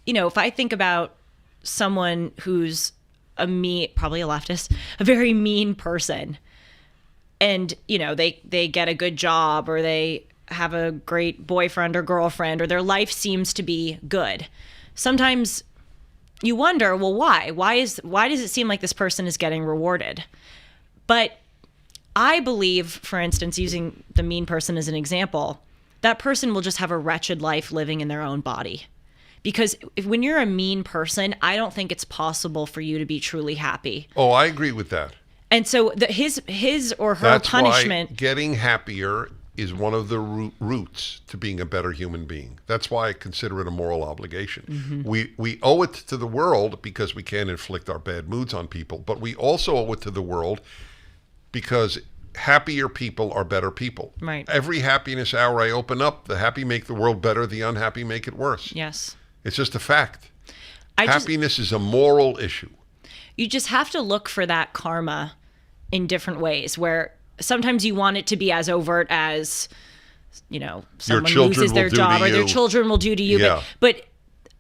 if I think about someone who's probably a leftist, a very mean person, and, they get a good job, or they have a great boyfriend or girlfriend, or their life seems to be good. Sometimes you wonder, well, why? Why does it seem like this person is getting rewarded? But I believe, for instance, using the mean person as an example, that person will just have a wretched life living in their own body. Because when you're a mean person, I don't think it's possible for you to be truly happy. Oh, I agree with that. And so his or her That's punishment. Why getting happier is one of the roots to being a better human being. That's why I consider it a moral obligation. Mm-hmm. We owe it to the world because we can't inflict our bad moods on people, but we also owe it to the world because happier people are better people. Right. Every happiness hour I open up, the happy make the world better, the unhappy make it worse. Yes. It's just a fact. Happiness is a moral issue. You just have to look for that karma in different ways, where sometimes you want it to be as overt as, someone loses their job or their children will do to you. Yeah. But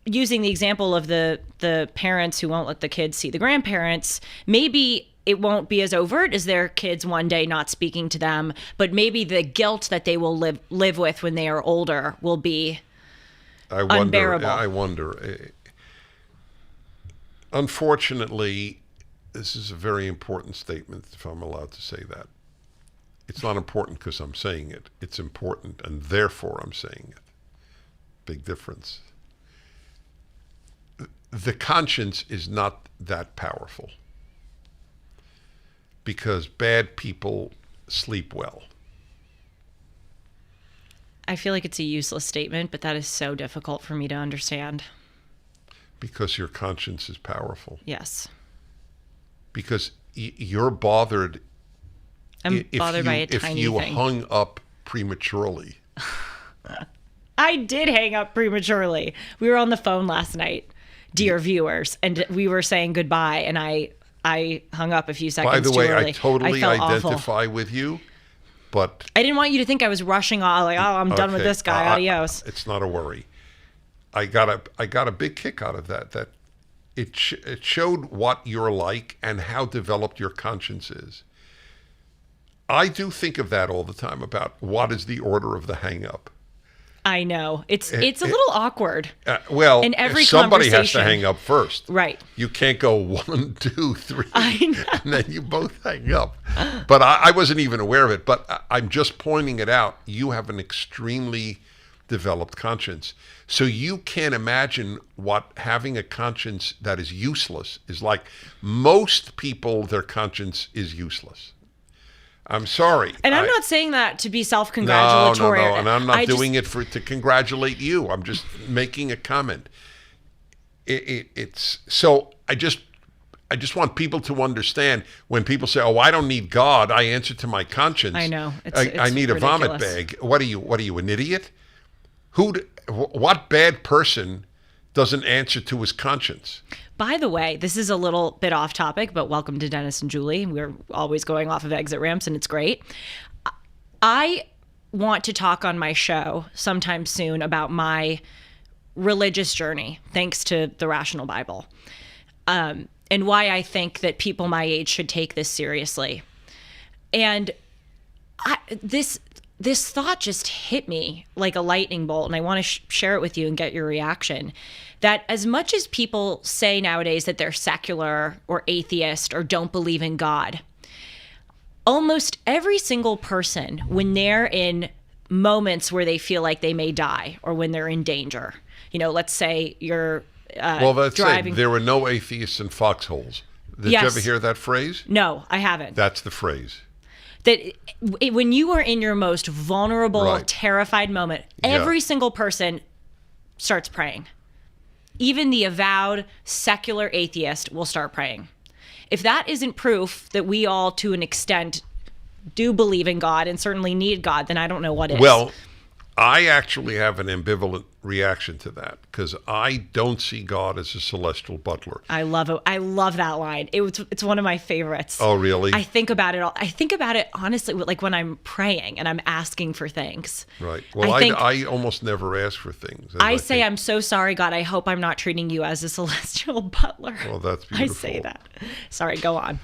using the example of the parents who won't let the kids see the grandparents, maybe it won't be as overt as their kids one day not speaking to them, but maybe the guilt that they will live with when they are older will be unbearable. I wonder. Unfortunately, this is a very important statement, if I'm allowed to say that. It's not important because I'm saying it. It's important, and therefore I'm saying it. Big difference. The conscience is not that powerful because bad people sleep well. I feel like it's a useless statement, but that is so difficult for me to understand. Because your conscience is powerful. Yes. Because you're bothered. I'm bothered by a tiny thing. If you hung up prematurely. I did hang up prematurely. We were on the phone last night, dear viewers, and we were saying goodbye, and I hung up a few seconds too early. By the way, I totally identify awful. with you, but I didn't want you to think I was rushing off, like, oh, I'm done with this guy, adios. It's not a worry. I got a big kick out of that. That it showed what you're like and how developed your conscience is. I do think of that all the time about what is the order of the hang up. I know. It's a little awkward. Well, in every somebody has to hang up first. Right. You can't go 1, 2, 3, I know. and then you both hang up. But I wasn't even aware of it. But I'm just pointing it out. You have an extremely developed conscience. So you can't imagine what having a conscience that is useless is like. Most people, their conscience is useless. I'm sorry. And I'm not saying that to be self-congratulatory. No. And I'm not doing it to congratulate you. I'm just making a comment. It's so I just want people to understand when people say, "Oh, I don't need God. I answer to my conscience." I know. I need ridiculous. A vomit bag. What are you, an idiot? What bad person doesn't answer to his conscience? By the way, this is a little bit off topic, but welcome to Dennis and Julie. We're always going off of exit ramps, and it's great. I want to talk on my show sometime soon about my religious journey, thanks to the Rational Bible, and why I think that people my age should take this seriously. And this thought just hit me like a lightning bolt, and I want to share it with you and get your reaction. That as much as people say nowadays that they're secular or atheist or don't believe in God, almost every single person, when they're in moments where they feel like they may die or when they're in danger. Let's say you're Well, that's driving. it. There were no atheists in foxholes. Did Yes. you ever hear that phrase? No, I haven't. That's the phrase. When you are in your most vulnerable, Right. terrified moment, every single person starts praying. Even the avowed secular atheist will start praying. If that isn't proof that we all, to an extent, do believe in God and certainly need God, then I don't know what is. Well, I actually have an ambivalent reaction to that because I don't see God as a celestial butler. I love it. I love that line. It's one of my favorites. Oh, really? I think about it all. I think about it honestly, like when I'm praying and I'm asking for things. Right. Well, I almost never ask for things. I say, I'm so sorry, God. I hope I'm not treating you as a celestial butler. Well, that's beautiful. I say that. Sorry, go on.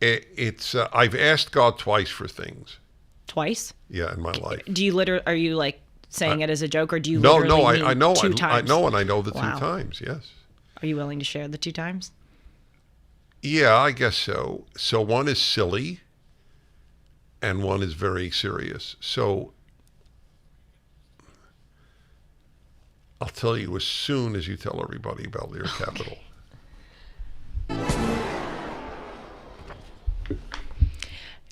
I've asked God twice for things. Twice? Yeah, in my life. Do you are you like saying it as a joke, or do you No, literally mean I know. two times? I know, and I know the Wow. 2 times, yes. Are you willing to share the 2 times? Yeah, I guess so. So one is silly, and one is very serious. So I'll tell you as soon as you tell everybody about Lear Capital.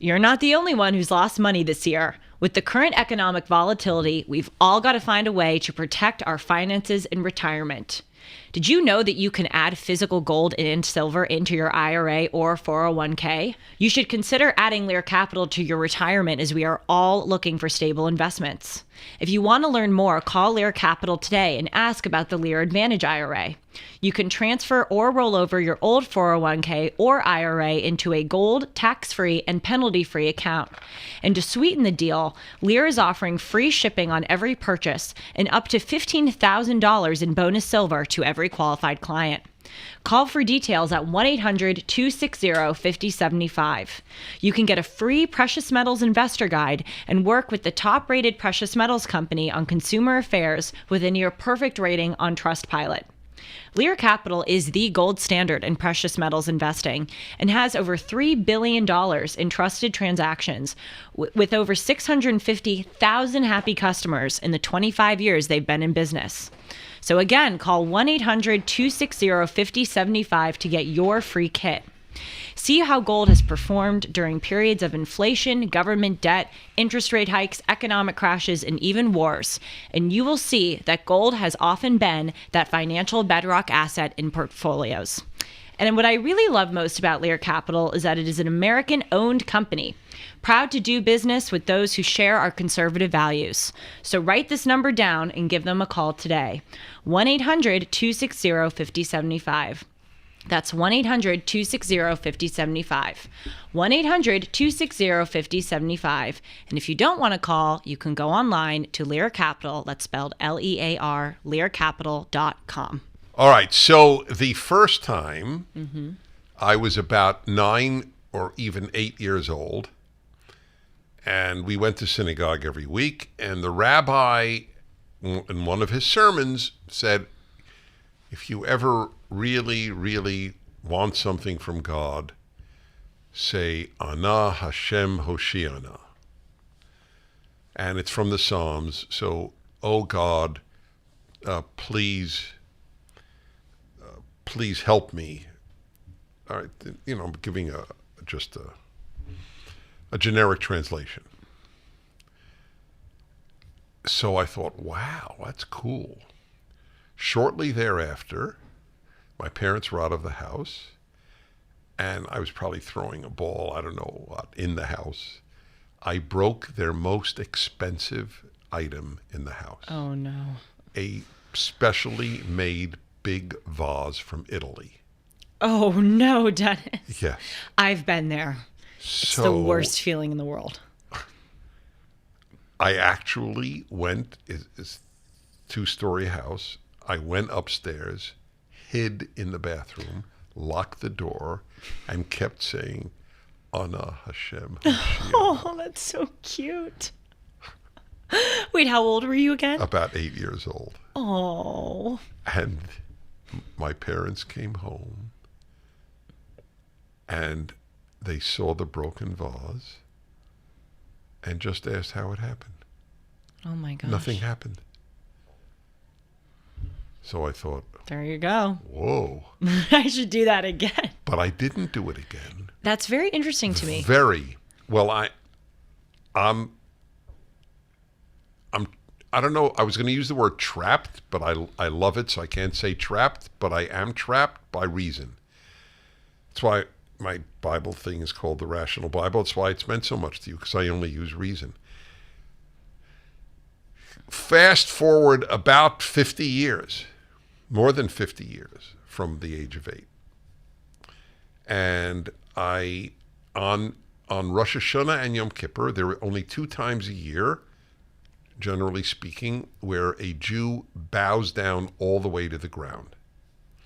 You're not the only one who's lost money this year. With the current economic volatility, we've all got to find a way to protect our finances in retirement. Did you know that you can add physical gold and silver into your IRA or 401k? You should consider adding Lear Capital to your retirement, as we are all looking for stable investments. If you want to learn more, call Lear Capital today and ask about the Lear Advantage IRA. You can transfer or roll over your old 401k or IRA into a gold, tax-free, and penalty-free account. And to sweeten the deal, Lear is offering free shipping on every purchase and up to $15,000 in bonus silver to every qualified client. Call for details at 1-800-260-5075. You can get a free precious metals investor guide and work with the top-rated precious metals company on consumer affairs with a near-perfect rating on Trustpilot. Lear Capital is the gold standard in precious metals investing and has over $3 billion in trusted transactions with over 650,000 happy customers in the 25 years they've been in business. So again, call 1-800-260-5075 to get your free kit. See how gold has performed during periods of inflation, government debt, interest rate hikes, economic crashes, and even wars. And you will see that gold has often been that financial bedrock asset in portfolios. And what I really love most about Lear Capital is that it is an American-owned company, proud to do business with those who share our conservative values. So write this number down and give them a call today. 1-800-260-5075. That's 1-800-260-5075. 1-800-260-5075. And if you don't want to call, you can go online to Lear Capital, that's spelled L-E-A-R, learcapital.com. All right. So the first time I was about 9 or even 8 years old, and we went to synagogue every week, and the rabbi in one of his sermons said, if you ever really, really want something from God, say, Ana Hashem Hoshiana. And it's from the Psalms. So, oh God, please help me. All right, I'm giving just a generic translation. So I thought, wow, that's cool. Shortly thereafter, my parents were out of the house, and I was probably throwing a ball, I don't know what, in the house. I broke their most expensive item in the house. Oh, no. A specially made big vase from Italy. Oh, no, Dennis. Yes. I've been there. It's the worst feeling in the world. I actually went, it's 2-story house. I went upstairs, hid in the bathroom, locked the door, and kept saying, Ana Hashem Hoshiana. Oh, that's so cute. Wait, how old were you again? About 8 years old. Oh. And my parents came home, and they saw the broken vase, and just asked how it happened. Oh my gosh. Nothing happened. So I thought, there you go. whoa. I should do that again. But I didn't do it again. That's very interesting to me. Very. Well, I don't know. I was going to use the word trapped, but I love it, so I can't say trapped, but I am trapped by reason. That's why my Bible thing is called the Rational Bible. That's why it's meant so much to you, because I only use reason. Fast forward about 50 years, more than 50 years from the age of 8. And on Rosh Hashanah and Yom Kippur, there are only 2 times a year, generally speaking, where a Jew bows down all the way to the ground.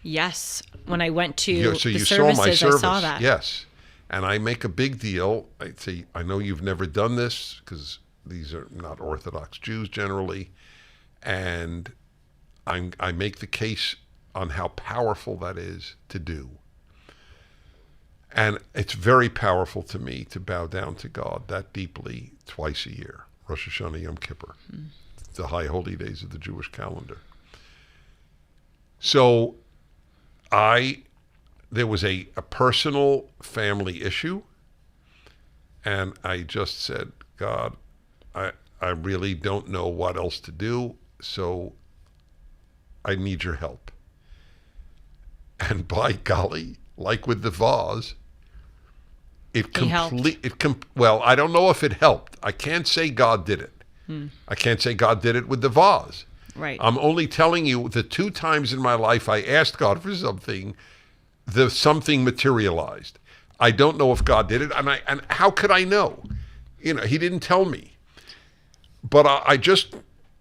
Yes. When I went to So the you services, saw my service. I saw that. Yes. And I make a big deal. I say, I know you've never done this because these are not Orthodox Jews generally. And I make the case on how powerful that is to do. And it's very powerful to me to bow down to God that deeply twice a year. Rosh Hashanah, Yom Kippur, the high holy days of the Jewish calendar. So there was a personal family issue, and I just said, God, I really don't know what else to do, so I need your help. And by golly, like with the vase, well, I don't know if it helped. I can't say God did it. I can't say God did it with the vase. Right. I'm only telling you the 2 times in my life I asked God for something, the something materialized. I don't know if God did it, and how could I know? He didn't tell me. But I just,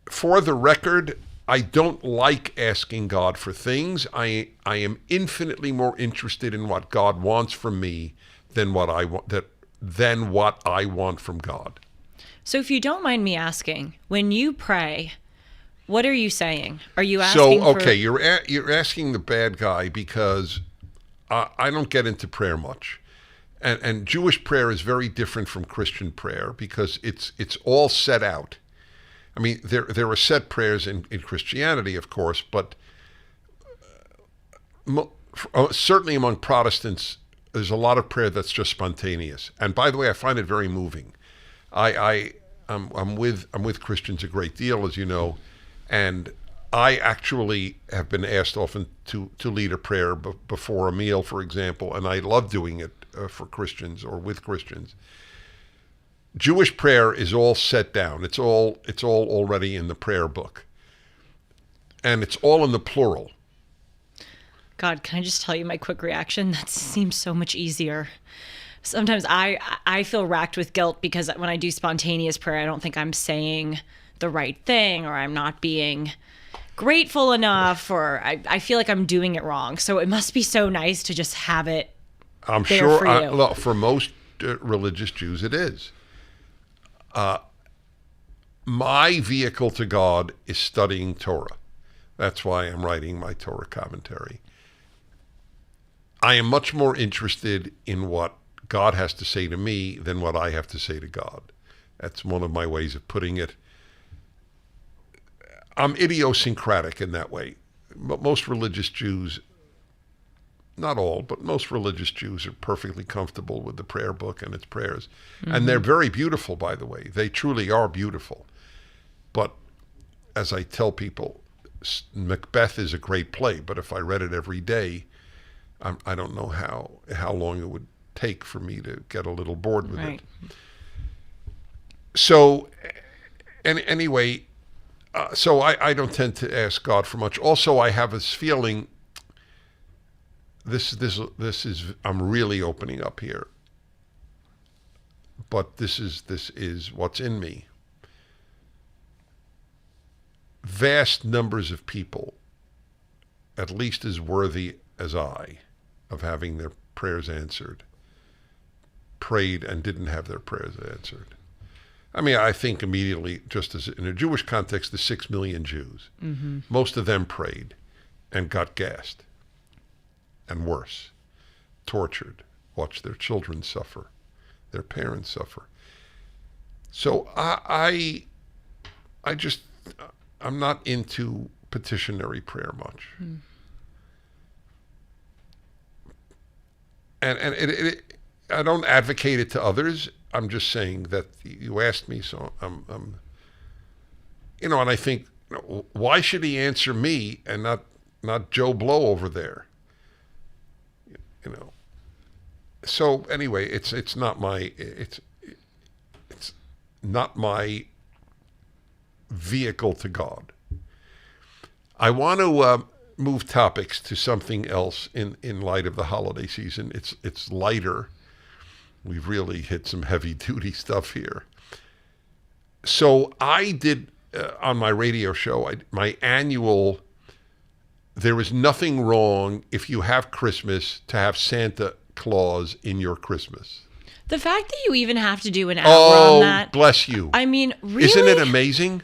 for the record, I don't like asking God for things. I am infinitely more interested in what God wants from me than what I want from God. So if you don't mind me asking, when you pray, what are you saying? Are you asking you're asking the bad guy because I don't get into prayer much. And Jewish prayer is very different from Christian prayer because it's all set out. I mean, there are set prayers in Christianity, of course, but certainly among Protestants, there's a lot of prayer that's just spontaneous. And by the way, I find it very moving. I'm with Christians a great deal, as you know, and I actually have been asked often to lead a prayer before a meal, for example, and I love doing it for Christians or with Christians. Jewish prayer is all set down. It's all already in the prayer book, and it's all in the plural. God, can I just tell you my quick reaction? That seems so much easier. Sometimes I feel racked with guilt because when I do spontaneous prayer, I don't think I'm saying the right thing, or I'm not being grateful enough, or I feel like I'm doing it wrong. So it must be so nice to just have it I'm there sure for you. Look, for most religious Jews it is. My vehicle to God is studying Torah. That's why I'm writing my Torah commentary. I am much more interested in what God has to say to me than what I have to say to God. That's one of my ways of putting it. I'm idiosyncratic in that way. But most religious Jews, not all, but most religious Jews are perfectly comfortable with the prayer book and its prayers. Mm-hmm. And they're very beautiful, by the way. They truly are beautiful. But as I tell people, Macbeth is a great play, but if I read it every day, I don't know how long it would take for me to get a little bored with it. So, anyway, so I don't tend to ask God for much. Also, I have this feeling. This is I'm really opening up here. But this is what's in me. Vast numbers of people, at least as worthy as I, of having their prayers answered, prayed and didn't have their prayers answered. I mean, I think immediately, just as in a Jewish context, the 6 million Jews. Mm-hmm. Most of them prayed and got gassed, and worse, tortured, watched their children suffer, their parents suffer. So I just, I'm not into petitionary prayer much. And I don't advocate it to others. I'm just saying that you asked me, so I'm and I think, why should he answer me and not Joe Blow over there? So anyway, it's not my vehicle to God. I want to move topics to something else in light of the holiday season. It's lighter. We've really hit some heavy duty stuff here. So I did on my radio show, my annual. There is nothing wrong if you have Christmas to have Santa Claus in your Christmas. The fact that you even have to do an hour on that. Oh, bless you. I mean, really? Isn't it amazing?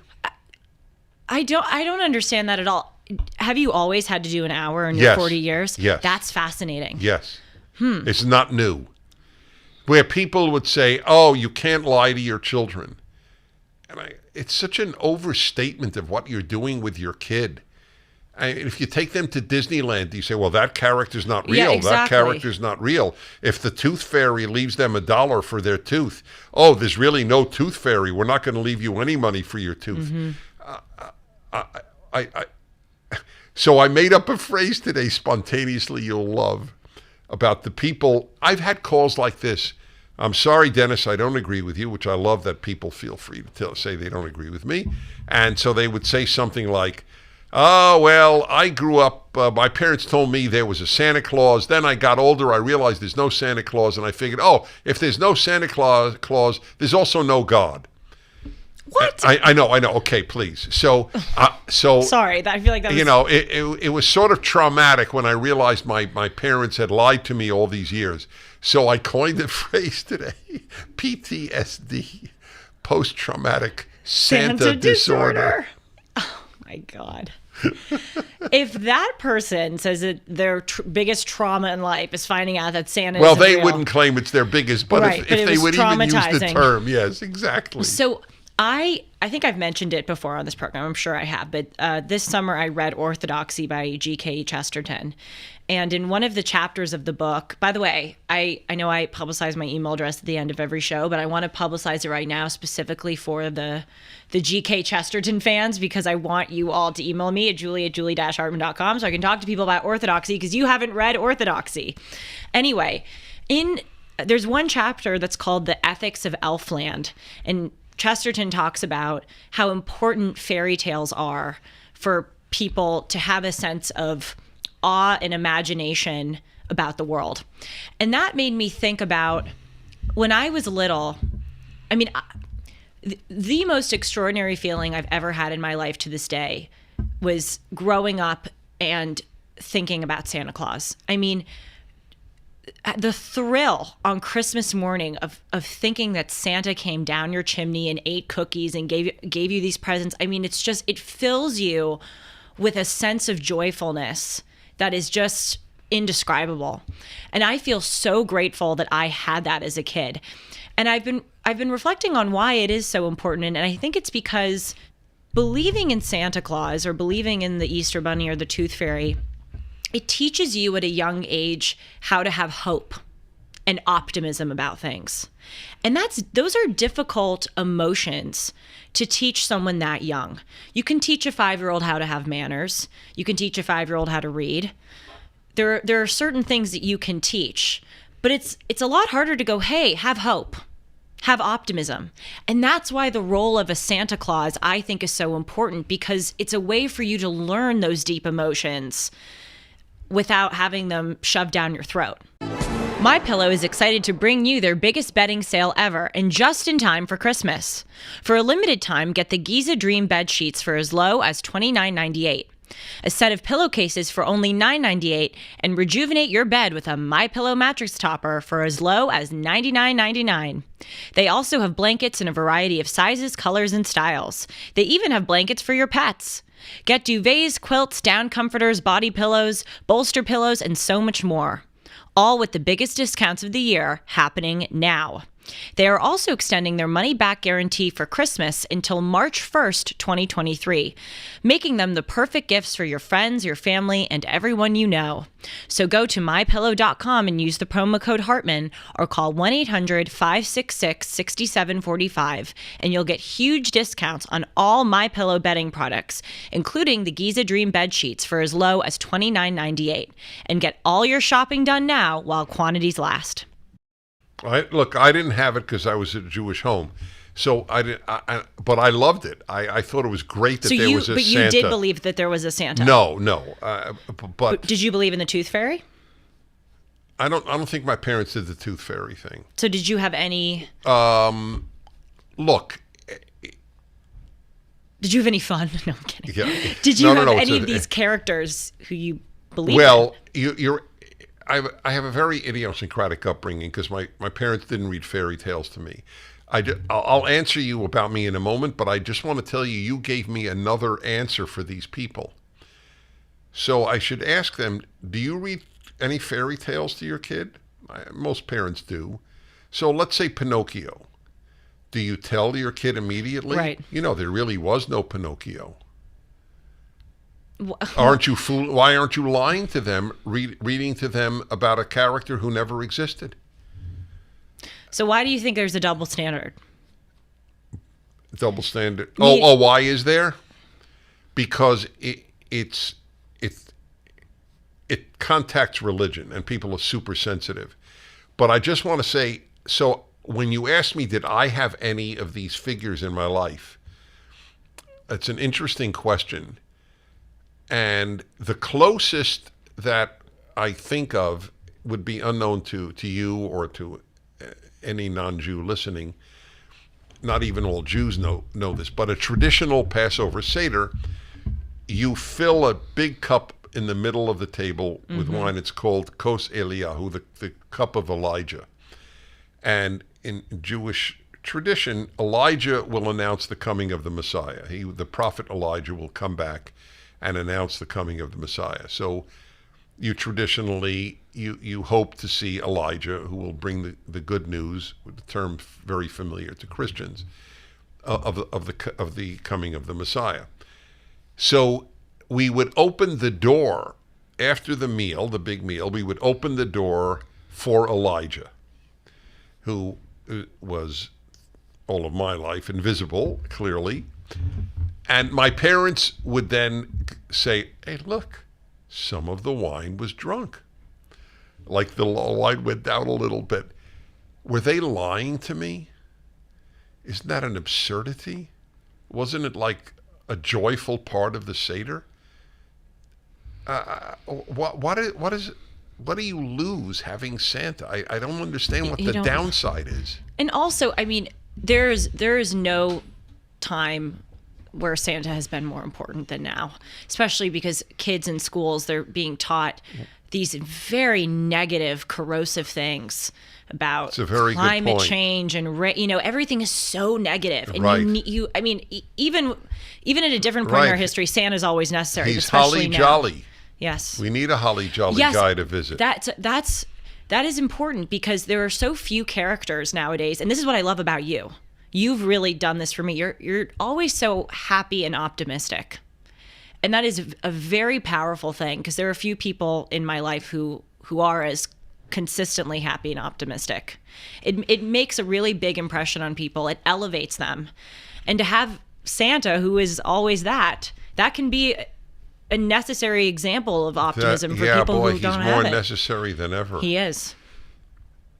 I don't understand that at all. Have you always had to do an hour in your 40 years? Yes. That's fascinating. Yes. It's not new. Where people would say, "Oh, you can't lie to your children." And it's such an overstatement of what you're doing with your kid. If you take them to Disneyland, you say, well, that character's not real. Yeah, exactly. That character's not real. If the tooth fairy leaves them $1 for their tooth, oh, there's really no tooth fairy. We're not going to leave you any money for your tooth. So I made up a phrase today, spontaneously, you'll love, about the people. I've had calls like this. I'm sorry, Dennis, I don't agree with you, which I love that people feel free to say they don't agree with me. And so they would say something like, oh, well, I grew up, my parents told me there was a Santa Claus. Then I got older, I realized there's no Santa Claus. And I figured, oh, if there's no Santa Claus, there's also no God. What? I know. Okay, please. So sorry, I feel like that was... it was sort of traumatic when I realized my parents had lied to me all these years. So I coined the phrase today, P.T.S.D, post-traumatic Santa disorder. Oh my God. If that person says that their biggest trauma in life is finding out that Santa isn't they real, wouldn't claim it's their biggest, but right, if they would even use the term, yes, exactly. So I think I've mentioned it before on this program. I'm sure I have. But this summer I read Orthodoxy by G.K. Chesterton. And in one of the chapters of the book, by the way, I know I publicize my email address at the end of every show, but I want to publicize it right now specifically for the G.K. Chesterton fans, because I want you all to email me at julie@julie-hartman.com so I can talk to people about Orthodoxy, because you haven't read Orthodoxy. Anyway, there's one chapter that's called The Ethics of Elfland, and Chesterton talks about how important fairy tales are for people to have a sense of awe and imagination about the world. And that made me think about when I was little. I mean, the most extraordinary feeling I've ever had in my life to this day was growing up and thinking about Santa Claus. I mean, the thrill on Christmas morning of thinking that Santa came down your chimney and ate cookies and gave you these presents. I mean, it fills you with a sense of joyfulness that is just indescribable. And I feel so grateful that I had that as a kid. And I've been reflecting on why it is so important. And I think it's because believing in Santa Claus or believing in the Easter Bunny or the Tooth Fairy, it teaches you at a young age how to have hope and optimism about things. And those are difficult emotions to teach someone that young. You can teach a 5-year-old how to have manners. You can teach a 5-year-old how to read. There are certain things that you can teach, but it's a lot harder to go, hey, have hope, have optimism. And that's why the role of a Santa Claus, I think, is so important, because it's a way for you to learn those deep emotions without having them shoved down your throat. MyPillow is excited to bring you their biggest bedding sale ever, and just in time for Christmas. For a limited time, get the Giza Dream bed sheets for as low as $29.98. A set of pillowcases for only $9.98, and rejuvenate your bed with a MyPillow mattress topper for as low as $99.99. They also have blankets in a variety of sizes, colors, and styles. They even have blankets for your pets. Get duvets, quilts, down comforters, body pillows, bolster pillows, and so much more. All with the biggest discounts of the year happening now. They are also extending their money-back guarantee for Christmas until March 1st, 2023, making them the perfect gifts for your friends, your family, and everyone you know. So go to mypillow.com and use the promo code Hartman or call 1-800-566-6745 and you'll get huge discounts on all MyPillow bedding products, including the Giza Dream bed sheets for as low as $29.98. And get all your shopping done now while quantities last. Look, I didn't have it because I was at a Jewish home, so I didn't. But I loved it. I thought it was great that there was a Santa. But you did believe that there was a Santa. No. But did you believe in the Tooth Fairy? I don't think my parents did the Tooth Fairy thing. So did you have any? Look. Did you have any fun? No, I'm kidding. Yeah. Did you have any of these characters who you believe? Well, you're. I have a very idiosyncratic upbringing because my parents didn't read fairy tales to me. I'll answer you about me in a moment, but I just want to tell you, you gave me another answer for these people. So I should ask them, do you read any fairy tales to your kid? Most parents do. So let's say Pinocchio. Do you tell your kid immediately? Right. You know, there really was no Pinocchio. Aren't you fool? Why aren't you lying to them, reading to them about a character who never existed? So why do you think there's a double standard? Double standard. Why is there? Because it contacts religion, and people are super sensitive. But I just want to say, so when you asked me, did I have any of these figures in my life? It's an interesting question. And the closest that I think of would be unknown to you or to any non-Jew listening. Not even all Jews know this, but a traditional Passover Seder, you fill a big cup in the middle of the table with wine. It's called Kos Eliyahu, the cup of Elijah. And in Jewish tradition, Elijah will announce the coming of the Messiah. The prophet Elijah will come back and announce the coming of the Messiah. So you traditionally, you hope to see Elijah, who will bring the good news, with the term very familiar to Christians, of the coming of the Messiah. So we would open the door after the meal, the big meal, we would open the door for Elijah, who was all of my life invisible, clearly. And my parents would then say, hey, look, some of the wine was drunk. Like the wine went down a little bit. Were they lying to me? Isn't that an absurdity? Wasn't it like a joyful part of the Seder? What do you lose having Santa? I don't understand what the downside is. And also, I mean, there is no time where Santa has been more important than now, especially because kids in schools, they're being taught these very negative, corrosive things about climate change and everything is so negative. And right. Even at a different point in our history, Santa's always necessary. He's holly jolly. Yes, we need a holly jolly guy to visit. That is important because there are so few characters nowadays, and this is what I love about you. You've really done this for me. You're always so happy and optimistic. And that is a very powerful thing because there are a few people in my life who are as consistently happy and optimistic. It makes a really big impression on people. It elevates them. And to have Santa, who is always that can be a necessary example of optimism for people who don't have it. He's more necessary than ever. He is.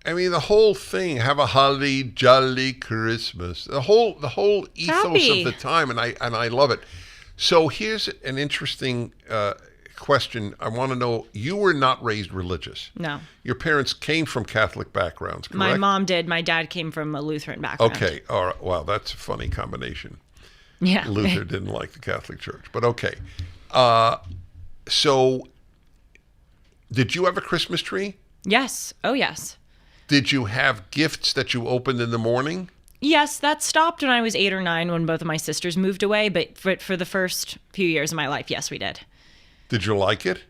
I mean, the whole thing, have a holly jolly Christmas, the whole ethos of the time, and I love it. So here's an interesting question. I want to know, you were not raised religious. No. Your parents came from Catholic backgrounds, correct? My mom did. My dad came from a Lutheran background. Okay. All right. Wow, that's a funny combination. Yeah. Luther didn't like the Catholic Church, but okay. So did you have a Christmas tree? Yes. Oh, yes. Did you have gifts that you opened in the morning? Yes, that stopped when I was 8 or 9 when both of my sisters moved away. But for the first few years of my life, yes, we did. Did you like it?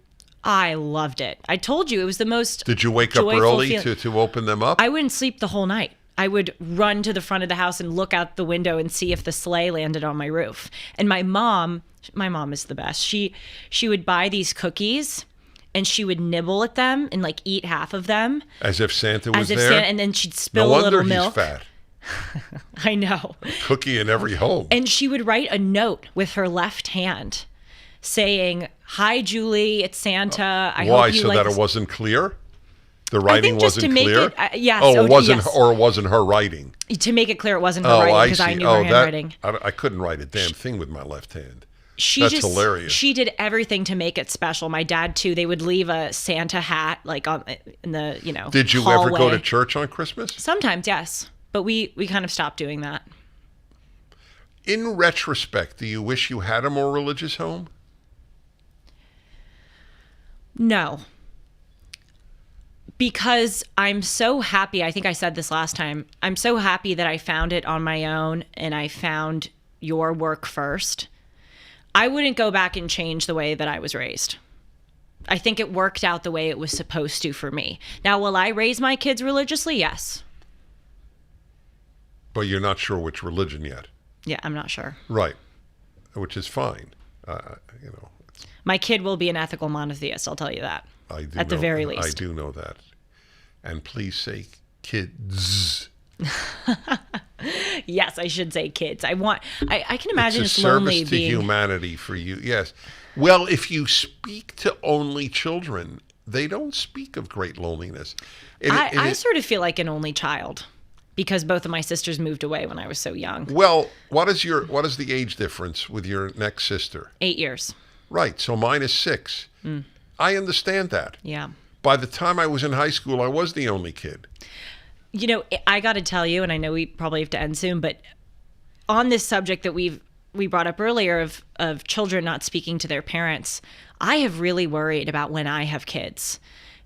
I loved it. I told you it was the most Did you wake up early to open them up? I wouldn't sleep the whole night. I would run to the front of the house and look out the window and see if the sleigh landed on my roof. And my mom is the best. She would buy these cookies and she would nibble at them and like eat half of them. As if Santa was there? And then she'd spill No a little wonder milk. he's fat. I know. Cookie in every home. And she would write a note with her left hand saying, "Hi, Julie, it's Santa. I Why? hope you So like that this." it wasn't clear? The writing just wasn't to make clear? it, yes. Oh, it wasn't, yes. or it wasn't her writing. To make it clear it wasn't her writing because I knew her handwriting. I couldn't write a damn thing with my left hand. That's hilarious. She did everything to make it special. My dad too. They would leave a Santa hat like in the Did you hallway. ever go to church on Christmas? Sometimes, yes, but we kind of stopped doing that. In retrospect, do you wish you had a more religious home? No. Because I'm so happy. I think I said this last time. I'm so happy that I found it on my own and I found your work first. I wouldn't go back and change the way that I was raised. I think it worked out the way it was supposed to for me. Now, will I raise my kids religiously? Yes. But you're not sure which religion yet. Yeah, I'm not sure. Right. Which is fine. My kid will be an ethical monotheist, I'll tell you that. I do at the very least. I do know that. And please say kids. Yes, I should say kids. I can imagine it's lonely service to being humanity for you. Yes. Well, if you speak to only children, they don't speak of great loneliness. I sort of feel like an only child because both of my sisters moved away when I was so young. Well, what is the age difference with your next sister? 8 years. Right. So mine is 6. I understand that. Yeah. By the time I was in high school, I was the only kid. I got to tell you, and I know we probably have to end soon, but on this subject that we brought up earlier of children not speaking to their parents, I have really worried about when I have kids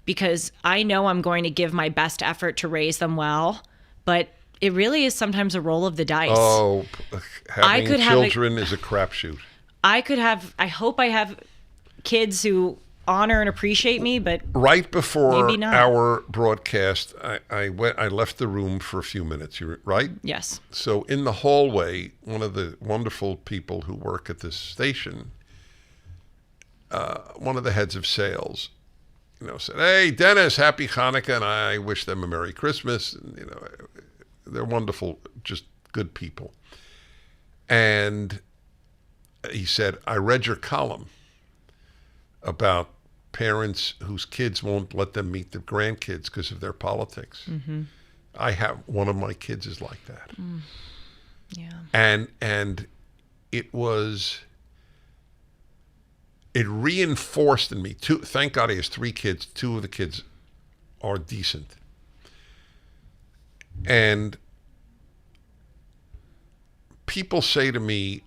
because I know I'm going to give my best effort to raise them well, but it really is sometimes a roll of the dice. Oh, having children is a crapshoot. I hope I have kids who honor and appreciate me, but right before maybe not. Our broadcast, I left the room for a few minutes. Right? Yes. So in the hallway, one of the wonderful people who work at this station, one of the heads of sales, said, "Hey, Dennis, happy Hanukkah," and I wish them a Merry Christmas. And, they're wonderful, just good people. And he said, "I read your column about parents whose kids won't let them meet their grandkids because of their politics." Mm-hmm. One of my kids is like that. Yeah. And it reinforced in me. Thank God he has 3 kids. 2 of the kids are decent. And people say to me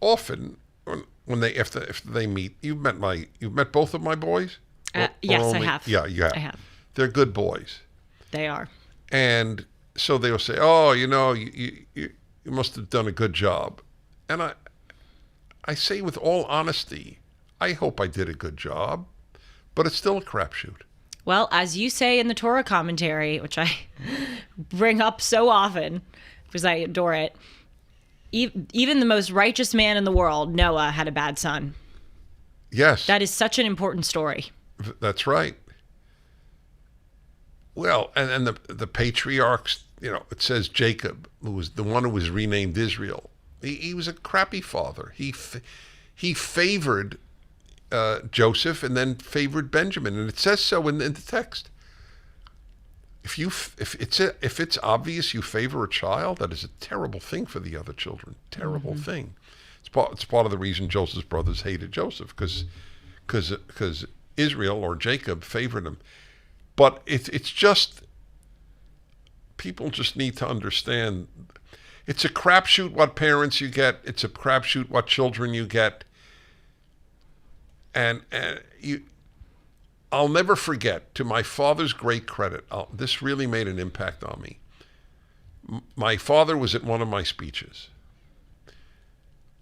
often when if they meet, you've met both of my boys? Yes, I have. Yeah, you have. I have. They're good boys. They are. And so they'll say, "Oh, you must have done a good job." And I say with all honesty, I hope I did a good job, but it's still a crapshoot. Well, as you say in the Torah commentary, which I bring up so often because I adore it, even the most righteous man in the world, Noah, had a bad son. Yes. That is such an important story. That's right. Well, and the patriarchs, it says Jacob, who was the one who was renamed Israel. He was a crappy father. He favored Joseph and then favored Benjamin, and it says so in the text. If it's obvious you favor a child, that is a terrible thing for the other children. Terrible thing. It's part of the reason Joseph's brothers hated Joseph because Israel or Jacob favored him. But it's just people just need to understand. It's a crapshoot what parents you get. It's a crapshoot what children you get. And I'll never forget, to my father's great credit, this really made an impact on me. My father was at one of my speeches.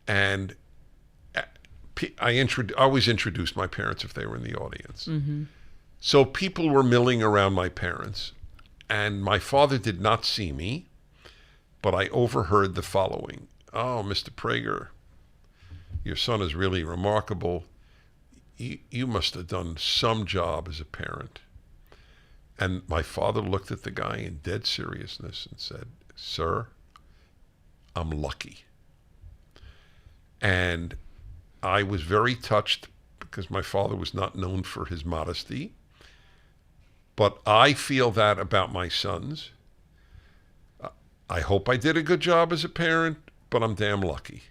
And I always introduced my parents if they were in the audience. Mm-hmm. So people were milling around my parents. And my father did not see me, but I overheard the following. "Oh, Mr. Prager, your son is really remarkable. You must have done some job as a parent." And my father looked at the guy in dead seriousness and said, "Sir, I'm lucky." And I was very touched because my father was not known for his modesty. But I feel that about my sons. I hope I did a good job as a parent, but I'm damn lucky.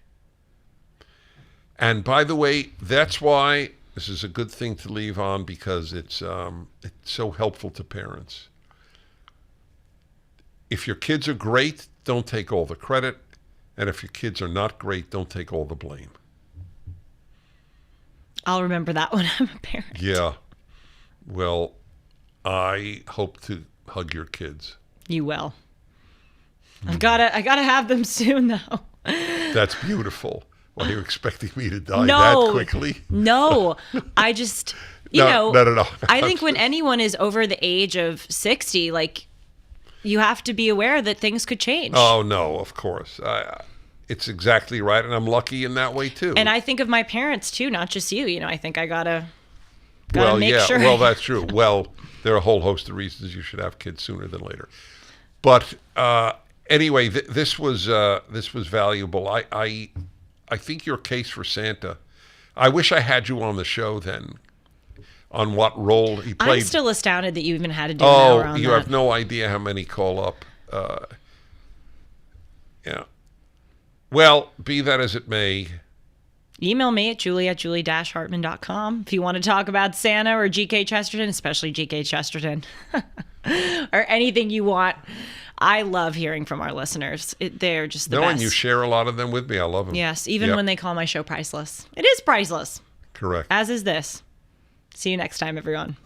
And by the way, that's why this is a good thing to leave on, because it's so helpful to parents. If your kids are great, don't take all the credit. And if your kids are not great, don't take all the blame. I'll remember that when I'm a parent. Yeah. Well, I hope to hug your kids. You will. I gotta have them soon, though. That's beautiful. Well, you're expecting me to die No. that quickly? No. I just, No. I think when anyone is over the age of 60, like, you have to be aware that things could change. Oh, no, of course. It's exactly right, and I'm lucky in that way, too. And I think of my parents, too, not just you. You know, I think I gotta well, make yeah, sure. Well, that's true. Well, there are a whole host of reasons you should have kids sooner than later. But anyway, this was valuable. I think your case for Santa, I wish I had you on the show then, on what role he played. I'm still astounded that you even had to do an hour on Oh, you that. have no idea how many call up. Yeah. Well, be that as it may. Email me at julie@julie-hartman.com if you want to talk about Santa or G.K. Chesterton, especially G.K. Chesterton, or anything you want. I love hearing from our listeners. They're just the best. And you share a lot of them with me. I love them. Yes, even when they call my show priceless. It is priceless. Correct. As is this. See you next time, everyone.